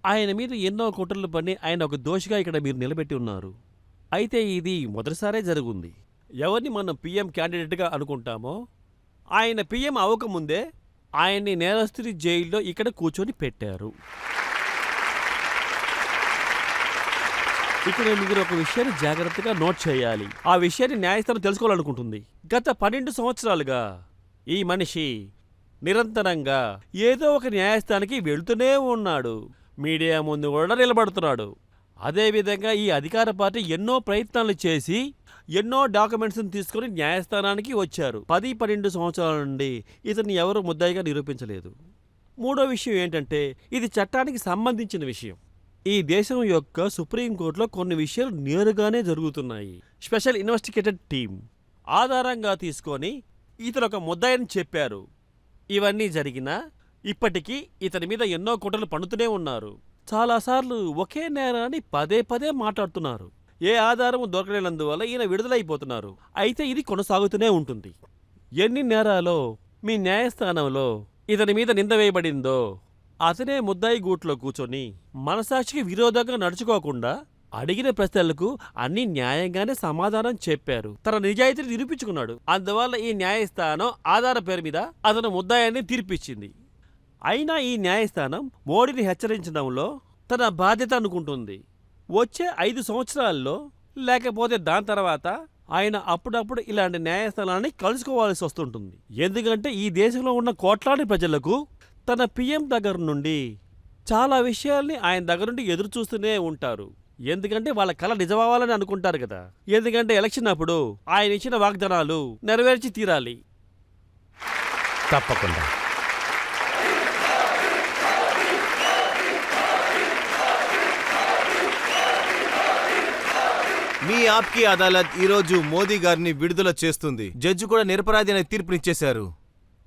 A: ఆయన మీద ఎన్నో కుట్రలు పని ఆయన ఒక దోషిగా ఇక్కడ మీరు నిలబెట్టి ఉన్నారు. అయితే ఇది మొదటిసారే జరుగుంది. ఎవరిని మనం పీఎం క్యాండిడేట్గా అనుకుంటామో ఆయన పీఎం అవ్వకముందే ఆయన్ని నేరస్తుడి జైల్లో ఇక్కడ కూర్చొని పెట్టారు. ఇక్కడ మీరు ఒక విషయాన్ని జాగ్రత్తగా నోట్ చేయాలి. ఆ విషయాన్ని న్యాయస్థానం తెలుసుకోవాలనుకుంటుంది. గత 12 సంవత్సరాలుగా ఈ మనిషి నిరంతరంగా ఏదో ఒక న్యాయస్థానానికి వెళుతూనే ఉన్నాడు. మీడియా ముందు కూడా నిలబడుతున్నాడు. అదేవిధంగా ఈ అధికార పార్టీ ఎన్నో ప్రయత్నాలు చేసి ఎన్నో డాక్యుమెంట్స్ని తీసుకుని న్యాయస్థానానికి వచ్చారు. 10-12 సంవత్సరాల నుండి ఇతన్ని ఎవరు ముద్దాయిగా నిరూపించలేదు. మూడో విషయం ఏంటంటే, ఇది చట్టానికి సంబంధించిన విషయం. ఈ దేశం యొక్క సుప్రీంకోర్టులో కొన్ని విషయాలు నేరుగానే జరుగుతున్నాయి. స్పెషల్ ఇన్వెస్టిగేటెడ్ టీం ఆధారంగా తీసుకొని ఇతను ఒక ముద్దాయిని చెప్పారు. ఇవన్నీ జరిగినా ఇప్పటికీ ఇతని మీద ఎన్నో కుట్రలు పన్నుతూనే ఉన్నారు. చాలాసార్లు ఒకే నేరాన్ని పదే పదే మాట్లాడుతున్నారు. ఏ ఆధారము దొరకలేనందువల్ల ఈయన విడుదలైపోతున్నారు. అయితే ఇది కొనసాగుతూనే ఉంటుంది. ఎన్ని నేరాలో మీ న్యాయస్థానంలో ఇతని మీద నింద వేయబడిందో అతనే ముద్దాయి గూట్లో కూర్చొని మనసాక్షికి విరోధంగా నడుచుకోకుండా అడిగిన ప్రశ్నలకు అన్ని న్యాయంగానే సమాధానం చెప్పారు. తన నిజాయితీని నిరూపించుకున్నాడు. అందువల్ల ఈ న్యాయస్థానం ఆధార పేరు మీద అతను ముద్దాయాన్ని తీర్పిచ్చింది. అయినా ఈ న్యాయస్థానం మోడీని హెచ్చరించడంలో తన బాధ్యత అనుకుంటుంది. వచ్చే 5 సంవత్సరాల్లో లేకపోతే దాని తర్వాత ఆయన అప్పుడప్పుడు ఇలాంటి న్యాయస్థానాన్ని కలుసుకోవాల్సి వస్తుంటుంది. ఎందుకంటే ఈ దేశంలో ఉన్న కోట్లాది ప్రజలకు తన పిఎం దగ్గర నుండి చాలా విషయాల్ని ఆయన దగ్గర నుండి ఎదురు చూస్తూనే ఉంటారు. ఎందుకంటే వాళ్ళ కళ నిజమవ్వాలని అనుకుంటారు కదా. ఎందుకంటే ఎలక్షన్ అప్పుడు ఆయన ఇచ్చిన వాగ్దానాలు నెరవేర్చి తీరాలి.
C: తప్పకుండా.
B: మీ ఆప్కే అదాలత్ ఈరోజు మోదీ గారిని విడుదల చేస్తుంది. జడ్జి కూడా నిరపరాధి అనే తీర్పునిచ్చేశారు.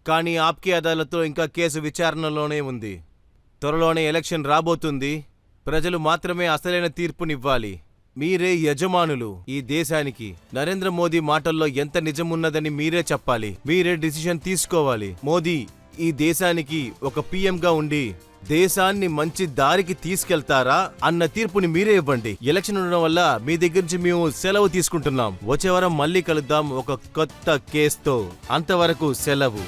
B: కానీ ఆప్కే అదాలత్లో ఇంకా కేసు విచారణలోనే ఉంది. త్వరలోనే ఎలక్షన్ రాబోతుంది. ప్రజలు మాత్రమే అసలైన తీర్పునివ్వాలి. మీరే యజమానులు ఈ దేశానికి. నరేంద్ర మోదీ మాటల్లో ఎంత నిజమున్నదని మీరే చెప్పాలి. మీరే డిసిషన్ తీసుకోవాలి. మోదీ ఈ దేశానికి ఒక పీఎంగా ఉండి దేశాన్ని మంచి దారికి తీసుకెళ్తారా అన్న తీర్పుని మీరే ఇవ్వండి. ఎలక్షన్ ఉండడం వల్ల మీ దగ్గర నుంచి మేము సెలవు తీసుకుంటున్నాం. వచ్చే వారం మళ్ళీ కలుద్దాం ఒక కొత్త కేసుతో. అంతవరకు సెలవు.